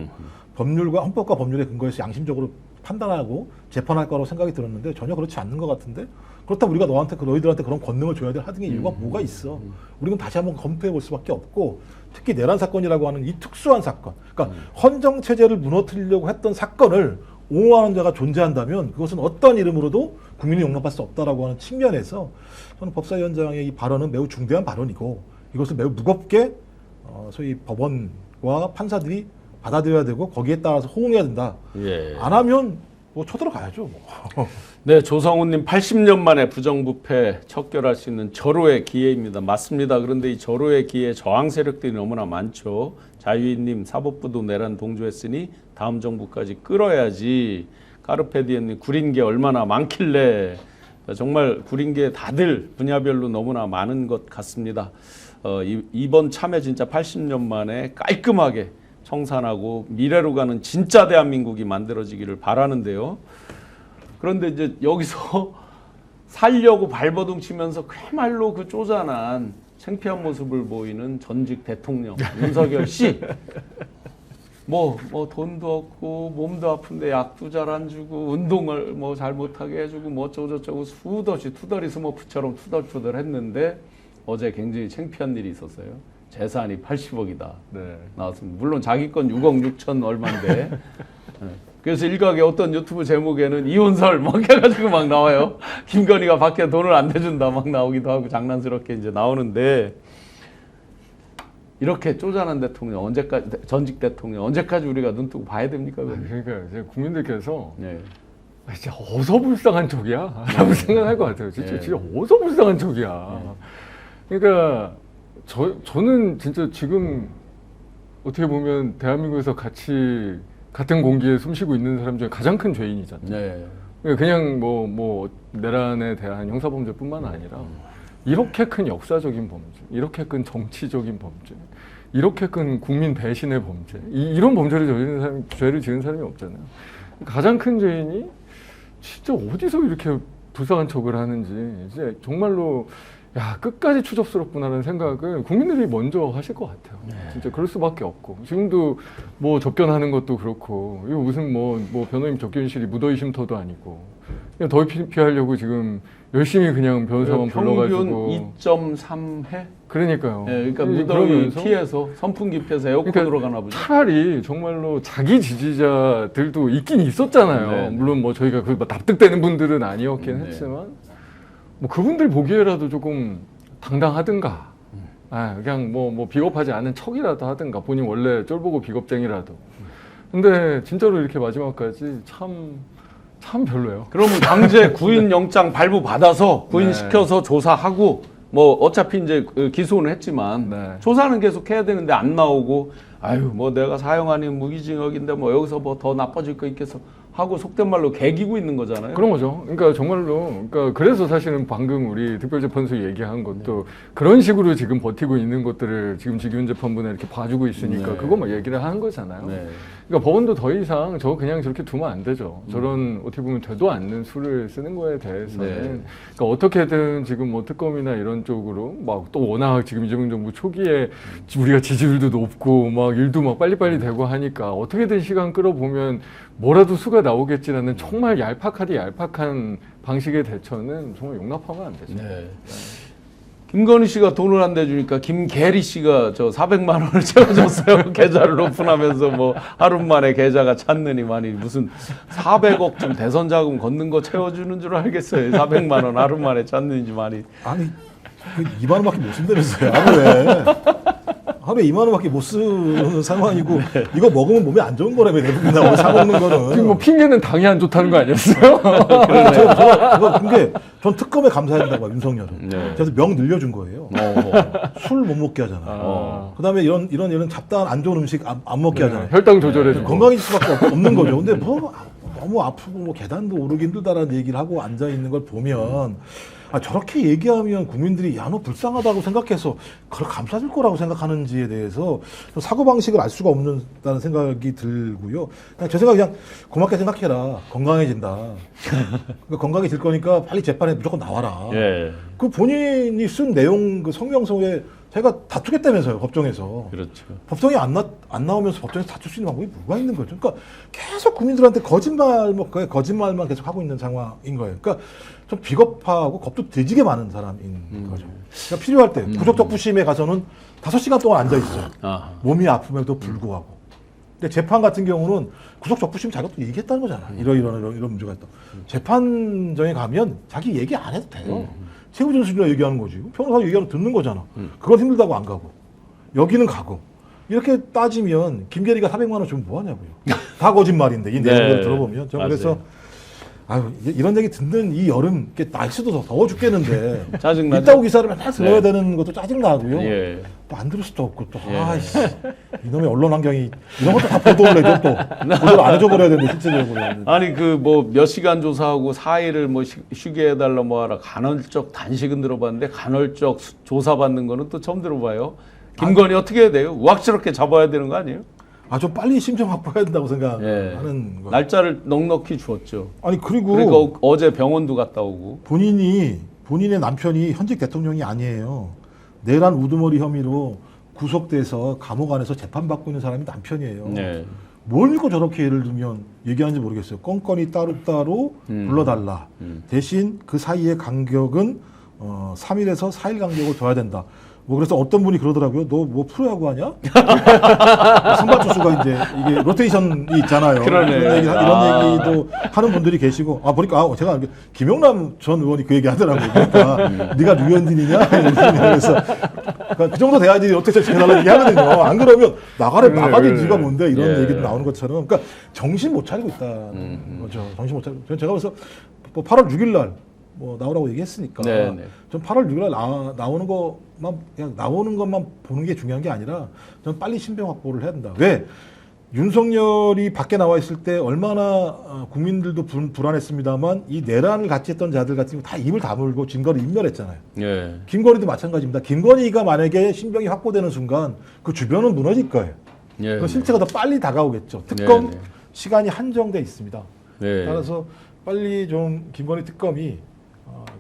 C: 법률과 헌법과 법률에 근거해서 양심적으로 판단하고 재판할 거라고 생각이 들었는데 전혀 그렇지 않는 것 같은데 그렇다면 우리가 너희들한테 그런 권능을 줘야 될 하등의 이유가 뭐가 있어? 우리는 다시 한번 검토해 볼 수밖에 없고 특히 내란 사건이라고 하는 이 특수한 사건, 그러니까 헌정 체제를 무너뜨리려고 했던 사건을 옹호하는 자가 존재한다면 그것은 어떤 이름으로도 국민이 용납할 수 없다라고 하는 측면에서 저는 법사위원장의 이 발언은 매우 중대한 발언이고 이것을 매우 무겁게 소위 법원과 판사들이 받아들여야 되고 거기에 따라서 호응해야 된다.
A: 예.
C: 안 하면 뭐 쳐들어가야죠. 뭐.
A: 네, 조성훈님 80년 만에 부정부패 척결할 수 있는 절호의 기회입니다. 맞습니다. 그런데 이 절호의 기회 저항 세력들이 너무나 많죠. 자유인님 사법부도 내란 동조했으니 다음 정부까지 끌어야지. 까르페디엠님 구린 게 얼마나 많길래. 정말 구린 게 다들 분야별로 너무나 많은 것 같습니다. 이번 참에 진짜 80년 만에 깔끔하게 청산하고 미래로 가는 진짜 대한민국이 만들어지기를 바라는데요. 그런데 이제 여기서 살려고 발버둥 치면서 그야말로 그 쪼잔한 창피한 모습을 보이는 전직 대통령 윤석열 씨. 뭐 돈도 없고 몸도 아픈데 약도 잘 안 주고 운동을 뭐 잘 못하게 해주고 뭐 어쩌고저쩌고 수도 없이 투덜이 스머프처럼 투덜투덜 했는데 어제 굉장히 창피한 일이 있었어요. 재산이 80억이다.
B: 네.
A: 나왔습니다. 물론 자기 건 6억 6천 얼마인데. 네. 그래서 일각의 어떤 유튜브 제목에는 이혼설 막 해가지고 막 나와요. 김건희가 밖에 돈을 안 내준다 막 나오기도 하고 장난스럽게 이제 나오는데 이렇게 쪼잔한 대통령 언제까지 전직 대통령 언제까지 우리가 눈 뜨고 봐야 됩니까?
B: 그러니까 이제 국민들께서
A: 네.
B: 진짜 어서 불쌍한 척이야 라고 생각할 것 같아요. 진짜 어서 불쌍한 척이야. 그러니까 저는 진짜 지금 어떻게 보면 대한민국에서 같은 공기에 숨쉬고 있는 사람 중에 가장 큰 죄인이잖아요.
A: 네.
B: 그냥 뭐 내란에 대한 형사범죄뿐만 아니라 이렇게 큰 역사적인 범죄, 이렇게 큰 정치적인 범죄, 이렇게 큰 국민 배신의 범죄, 이런 범죄를 죄를 지은 사람이 없잖아요. 가장 큰 죄인이 진짜 어디서 이렇게 불쌍한 척을 하는지 이제 정말로 끝까지 추접스럽구나라는 생각을 국민들이 먼저 하실 것 같아요. 진짜 그럴 수밖에 없고 지금도 뭐 접견하는 것도 그렇고 이거 무슨 뭐 변호인 접견실이 무더위 쉼터도 아니고 그냥 더위 피하려고 지금 열심히 그냥 변호사만 불러가지고
A: 평균 2.3해?
B: 그러니까요.
A: 네, 그러니까 무더위 피해서 선풍기 피해서 에어컨으로 가나 보죠.
B: 차라리 정말로 자기 지지자들도 있긴 있었잖아요.
A: 네.
B: 물론 뭐 저희가 그 납득되는 분들은 아니었긴
A: 네.
B: 했지만 뭐 그분들 보기에라도 조금 당당하든가, 그냥 뭐 비겁하지 않은 척이라도 하든가, 본인 원래 쫄보고 비겁쟁이라도. 근데 진짜로 이렇게 마지막까지 참 별로예요.
A: 그러면 강제 구인 영장 발부 받아서 구인시켜서 조사하고 뭐 어차피 이제 기소는 했지만
B: 네.
A: 조사는 계속 해야 되는데 안 나오고 아유 뭐 내가 사형하는 무기징역인데 뭐 여기서 뭐 더 나빠질 거 있겠어 하고 속된 말로 개기고 있는 거잖아요.
B: 그런 거죠. 그러니까 정말로, 그래서 사실은 방금 우리 특별재판소 얘기한 것도 그런 식으로 지금 버티고 있는 것들을 지금 직위원재판부는 이렇게 봐주고 있으니까 그것만 얘기를 하는 거잖아요.
A: 네.
B: 그러니까 법원도 더 이상 저거 그냥 저렇게 두면 안 되죠. 저런 어떻게 보면 되도 않는 수를 쓰는 거에 대해서는 그러니까 어떻게든 지금 뭐 특검이나 이런 쪽으로 막 또 워낙 지금 이재명 정부 초기에 우리가 지지율도 높고 막 일도 막 빨리빨리 되고 하니까 어떻게든 시간 끌어보면 뭐라도 수가 나오겠지라는 정말 얄팍한 방식의 대처는 정말 용납하면 안 되죠.
A: 네. 김건희 씨가 돈을 안 내주니까 김계리 씨가 저 400만 원을 채워줬어요. 계좌를 오픈하면서 뭐 하루 만에 계좌가 찼느니만이 무슨 400억쯤 대선 자금 걷는 거 채워주는 줄 알겠어요. 400만 원 하루 만에 찼는지만이.
C: 아니 2만 원밖에 못 쓴다면서요. 하루에 2만 원밖에 못 쓰는 상황이고 이거 먹으면 몸에 안 좋은 거라며 대부분 나오고 사 먹는 거는.
B: 지금 뭐 핑계는 당이 안 좋다는 거 아니었어요?
C: 근데 전 특검에 감사해야 된다고 봐요, 윤석열은.
A: 네.
C: 그래서 명 늘려준 거예요. 술 못 먹게 하잖아요. 그다음에 이런 잡다한 안 좋은 음식 안 먹게 하잖아요.
B: 혈당 조절해주고.
C: 건강해질 수밖에 없는 거죠. 근데 뭐 너무 아프고 뭐 계단도 오르기 힘들다라는 얘기를 하고 앉아 있는 걸 보면 저렇게 얘기하면 국민들이 야 너 불쌍하다고 생각해서 그걸 감싸줄 거라고 생각하는지에 대해서 좀 사고방식을 알 수가 없는다는 생각이 들고요. 그냥 제 생각 그냥 고맙게 생각해라. 건강해진다. 그러니까 건강해질 거니까 빨리 재판에 무조건 나와라.
A: 예.
C: 그 본인이 쓴 내용 그 성명서에 제가 다투겠다면서요 법정에서.
A: 그렇죠.
C: 법정에 안 나오면서 법정에서 다툴 수 있는 방법이 뭐가 있는 거죠? 그러니까 계속 국민들한테 거짓말만 계속 하고 있는 상황인 거예요. 그러니까 좀 비겁하고 겁도 뒤지게 많은 사람인 거죠. 그러니까 필요할 때 구속적부심에 가서는 5시간 동안 앉아 있어요.
A: 아.
C: 몸이 아픔에도 불구하고. 근데 재판 같은 경우는 구속적부심 자기가 또 얘기했다는 거잖아. 이런 문제가 있다. 재판정에 가면 자기 얘기 안 해도 돼요. 세무전수가 얘기하는 거지. 변호사가 얘기하는 거 듣는 거잖아. 그건 힘들다고 안 가고. 여기는 가고. 이렇게 따지면 김계리가 400만 원 주면 뭐 하냐고요. 다 거짓말인데 이 내용을 들어보면. 저 그래서 아유 이런 얘기 듣는 이 여름 날씨도 더워 죽겠는데
A: 짜증나죠?
C: 이따구 기사를 맨날 들어야 되는 것도 짜증나고요.
A: 예.
C: 또 안 들을 수도 없고 또 아이씨 이놈의 언론 환경이 이런 것도 다 보도를 해줘 또 보도를 안 해줘 버려야 되는데 실제적으로.
A: 아니 그 뭐 몇 시간 조사하고 4일을 뭐 쉬게 해달라 뭐 하라 간헐적 단식은 들어봤는데 간헐적 조사받는 거는 또 처음 들어봐요. 김건희 어떻게 해야 돼요? 우악스럽게 잡아야 되는 거 아니에요?
C: 좀 빨리 심정 확보해야 된다고 생각하는
A: 예.
C: 거.
A: 날짜를 넉넉히 주었죠.
C: 아니 그리고
A: 그러니까 어제 병원도 갔다 오고.
C: 본인의 남편이 현직 대통령이 아니에요. 내란 우두머리 혐의로 구속돼서 감옥 안에서 재판받고 있는 사람이 남편이에요.
A: 네.
C: 뭘 믿고 저렇게 예를 들면 얘기하는지 모르겠어요. 건건이 따로따로 불러달라. 대신 그 사이의 간격은 3일에서 4일 간격을 둬야 된다. 뭐 그래서 어떤 분이 그러더라고요. 너 뭐 프로야구 하냐? 선발 투수가 이제 이게 로테이션이 있잖아요.
A: 그러네.
C: 이런 얘기도 하는 분들이 계시고 보니까 제가 김용남 전 의원이 그 얘기 하더라고요. 그러니까 네가 류현진이냐? 그래서 그러니까 그 정도 돼야지 로테이션 해달라고 얘기하거든요. 안 그러면 나가지 네가 뭔데 이런 얘기도 나오는 것처럼 그러니까 정신 못 차리고 있다는 거죠. 정신 못 차리고. 제가 그래서 뭐 8월 6일 날 뭐 나오라고 얘기했으니까 전 8월 6일 날 나오는 것만 보는 게 중요한 게 아니라 전 빨리 신병 확보를 해야 된다. 왜? 윤석열이 밖에 나와 있을 때 얼마나 국민들도 불안했습니다만 이 내란을 같이 했던 자들 같은 경우 다 입을 다물고 증거를 인멸했잖아요.
A: 예.
C: 김건희도 마찬가지입니다. 김건희가 만약에 신병이 확보되는 순간 그 주변은 무너질 거예요.
A: 예.
C: 그 실체가 더 빨리 다가오겠죠. 특검
A: 네.
C: 시간이 한정돼 있습니다.
A: 네.
C: 따라서 빨리 좀 김건희 특검이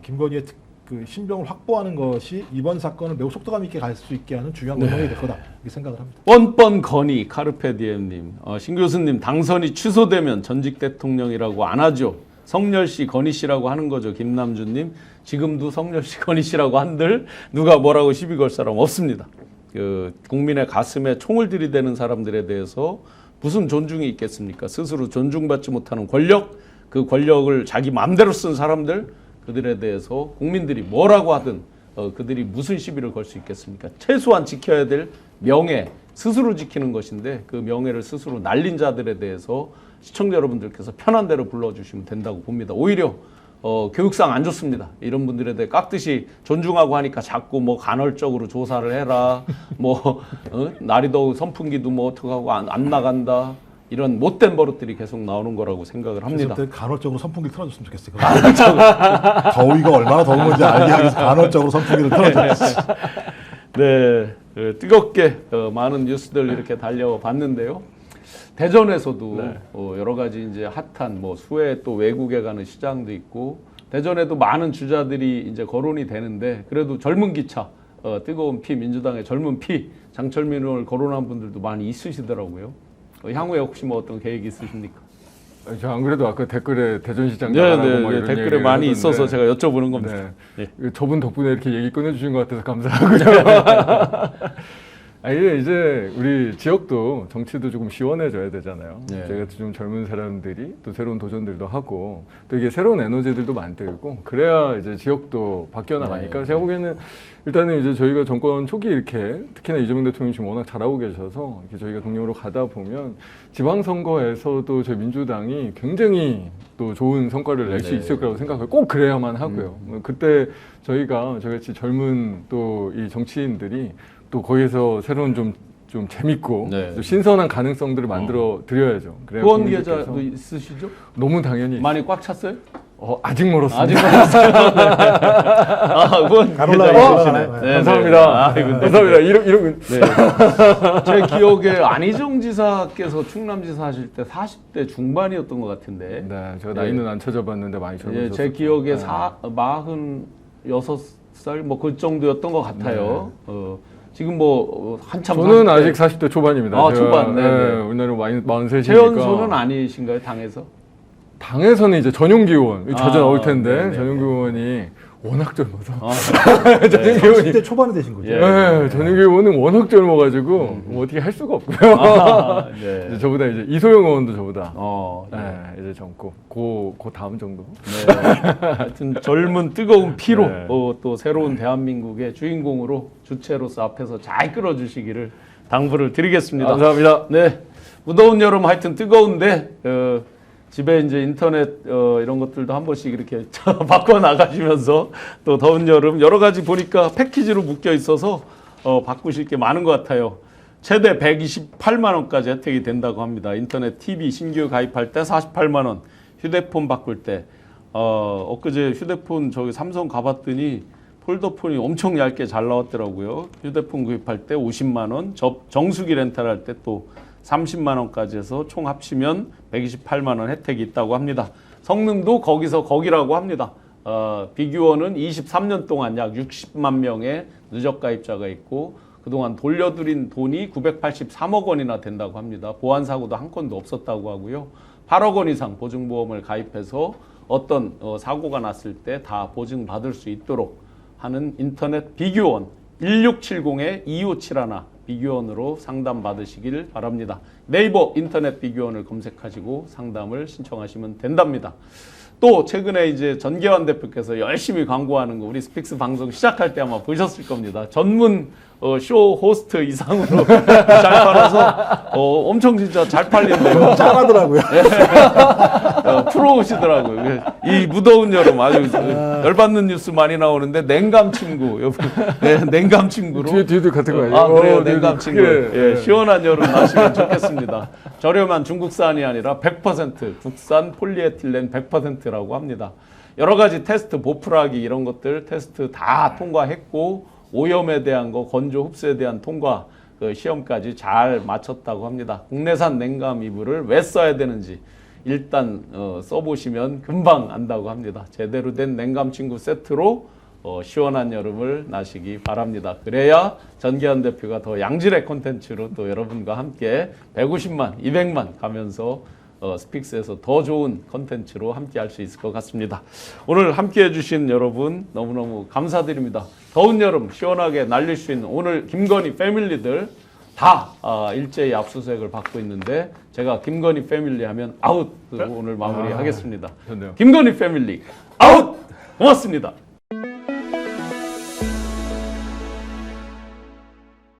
C: 김건희의 그 신병을 확보하는 것이 이번 사건을 매우 속도감 있게 갈 수 있게 하는 중요한 과정이 될 거다 이렇게 생각을 합니다.
A: 뻔뻔 건의 카르페디엠님, 신 교수님 당선이 취소되면 전직 대통령이라고 안 하죠. 성렬씨, 건희씨라고 하는 거죠. 김남준님, 지금도 성렬씨, 건희씨라고 한들 누가 뭐라고 시비 걸 사람 없습니다. 그 국민의 가슴에 총을 들이대는 사람들에 대해서 무슨 존중이 있겠습니까? 스스로 존중받지 못하는 권력, 그 권력을 자기 마음대로 쓴 사람들, 그들에 대해서 국민들이 뭐라고 하든 그들이 무슨 시비를 걸 수 있겠습니까? 최소한 지켜야 될 명예, 스스로 지키는 것인데 그 명예를 스스로 날린 자들에 대해서 시청자 여러분들께서 편한 대로 불러주시면 된다고 봅니다. 오히려 교육상 안 좋습니다. 이런 분들에 대해 깍듯이 존중하고 하니까 자꾸 뭐 간헐적으로 조사를 해라, 뭐 날이 더워 선풍기도 뭐 어떻게 하고 안 나간다. 이런 못된 버릇들이 계속 나오는 거라고 생각을 합니다.
C: 그래서 간헐적으로 선풍기를 틀어줬으면 좋겠어요. 더위가 얼마나 더운 건지 알게 하기 위해서 간헐적으로 선풍기를 틀어줬어요.
A: 네, 뜨겁게 많은 뉴스들 이렇게 달려봤는데요. 대전에서도 여러 가지 이제 핫한 뭐 수해 또 외국에 가는 시장도 있고 대전에도 많은 주자들이 이제 거론이 되는데 그래도 젊은 기차, 뜨거운 피 민주당의 젊은 피 장철민을 거론한 분들도 많이 있으시더라고요. 향후에 혹시 뭐 어떤 계획이 있으십니까?
B: 저 안 그래도 아까 댓글에 대전시장 나가라고 막 이런
A: 댓글에 많이 있어서 제가 여쭤보는 겁니다.
B: 네. 저분 덕분에 이렇게 얘기 꺼내주신 것 같아서 감사하고요. 이제 우리 지역도 정치도 조금 시원해져야 되잖아요. 저희가 좀 젊은 사람들이 또 새로운 도전들도 하고 또 이게 새로운 에너지들도 만들고 그래야 이제 지역도 바뀌어 나가니까 제가 보기에는 일단은 이제 저희가 정권 초기 이렇게 특히나 이재명 대통령이 지금 워낙 잘하고 계셔서 이렇게 저희가 동력으로 가다 보면 지방선거에서도 저희 민주당이 굉장히 또 좋은 성과를 낼 수 있을 거라고 생각해요. 꼭 그래야만 하고요. 그때 저희같이 젊은 또 이 정치인들이 또 거기에서 새로운 좀 재밌고 좀 신선한 가능성들을 만들어 드려야죠.
A: 후원 계좌도 있으시죠?
B: 너무 당연히
A: 많이 꽉 찼어요?
B: 아직 멀었습니다.
A: 아직 멀었어요. 아, 의원
C: 가롤라
A: 기자이시네.
C: 얘기하시네.
A: 네,
B: 감사합니다.
A: 네.
B: 감사합니다. 이런
A: 네. 제 기억에 안희정 지사께서 충남지사 하실 때 40대 중반이었던 것 같은데.
B: 네, 제가 나이는 안 찾아봤는데 많이 젊으셨어요.
A: 예, 제 기억에 46살 뭐 그 정도였던 것 같아요. 지금 뭐 한참
B: 저는
A: 40대.
B: 아직 40대 초반입니다.
A: 아,
B: 제가,
A: 초반. 네, 네.
B: 우리나라 43이니까.
A: 최연소는 아니신가요, 당에서?
B: 당에서는 이제 전용기 의원 자주 나올 텐데
A: 네네.
B: 전용기 의원이 워낙 젊어서
A: 전용기
C: 30대 초반에 되신 거죠.
A: 예.
B: 네, 전용기 의원은 워낙 젊어가지고 뭐 어떻게 할 수가 없고요.
A: 네.
B: 이제 저보다 이제 이소영 의원도 저보다
A: 네.
B: 이제 젊고 그 다음 정도.
A: 네. 하여튼 젊은 뜨거운 피로
B: 네.
A: 또 새로운 대한민국의 주인공으로 주체로서 앞에서 잘 끌어주시기를 당부를 드리겠습니다.
B: 감사합니다.
A: 네, 무더운 여름 하여튼 뜨거운데 집에 이제 인터넷 이런 것들도 한 번씩 이렇게 바꿔 나가시면서 또 더운 여름 여러 가지 보니까 패키지로 묶여 있어서 바꾸실 게 많은 것 같아요. 최대 128만 원까지 혜택이 된다고 합니다. 인터넷 TV 신규 가입할 때 48만 원, 휴대폰 바꿀 때 엊그제 휴대폰 저기 삼성 가봤더니 폴더폰이 엄청 얇게 잘 나왔더라고요. 휴대폰 구입할 때 50만 원, 정수기 렌탈할 때 또 30만 원까지 해서 총 합치면 128만 원 혜택이 있다고 합니다. 성능도 거기서 거기라고 합니다. 비교원은 23년 동안 약 60만 명의 누적 가입자가 있고 그동안 돌려드린 돈이 983억 원이나 된다고 합니다. 보안 사고도 한 건도 없었다고 하고요. 8억 원 이상 보증보험을 가입해서 어떤 사고가 났을 때 다 보증받을 수 있도록 하는 인터넷 비교원 1670-2571 비교원으로 상담 받으시길 바랍니다. 네이버 인터넷 비교원을 검색하시고 상담을 신청하시면 된답니다. 또 최근에 이제 전계환 대표께서 열심히 광고하는 거 우리 스픽스 방송 시작할 때 아마 보셨을 겁니다. 전문 쇼 호스트 이상으로 잘 팔아서 엄청 진짜 잘 팔린대요.
C: 짠하더라고요.
A: 프로시더라고요. 이 무더운 여름 아주 열받는 뉴스 많이 나오는데 냉감 침구, 네, 냉감 침구로.
B: 뒤에도 같은 거 아니에요?
A: 아 그래요, 냉감
B: 뒤에도
A: 침구.
B: 크게.
A: 예, 시원한 여름 나시면 좋겠습니다. 저렴한 중국산이 아니라 100% 국산 폴리에틸렌 100%라고 합니다. 여러 가지 테스트, 보풀하기 이런 것들 테스트 다 통과했고 오염에 대한 거, 건조 흡수에 대한 통과 그 시험까지 잘 마쳤다고 합니다. 국내산 냉감 이불을 왜 써야 되는지 일단 써보시면 금방 안다고 합니다. 제대로 된 냉감 침구 세트로 시원한 여름을 나시기 바랍니다. 그래야 전계환 대표가 더 양질의 콘텐츠로 또 여러분과 함께 150만, 200만 가면서 스픽스에서 더 좋은 콘텐츠로 함께 할 수 있을 것 같습니다. 오늘 함께 해주신 여러분 너무너무 감사드립니다. 더운 여름 시원하게 날릴 수 있는 오늘 김건희 패밀리들 다 일제히 압수수색을 받고 있는데 제가 김건희 패밀리 하면 아웃 오늘 마무리하겠습니다.
B: 좋네요.
A: 김건희 패밀리 아웃! 고맙습니다.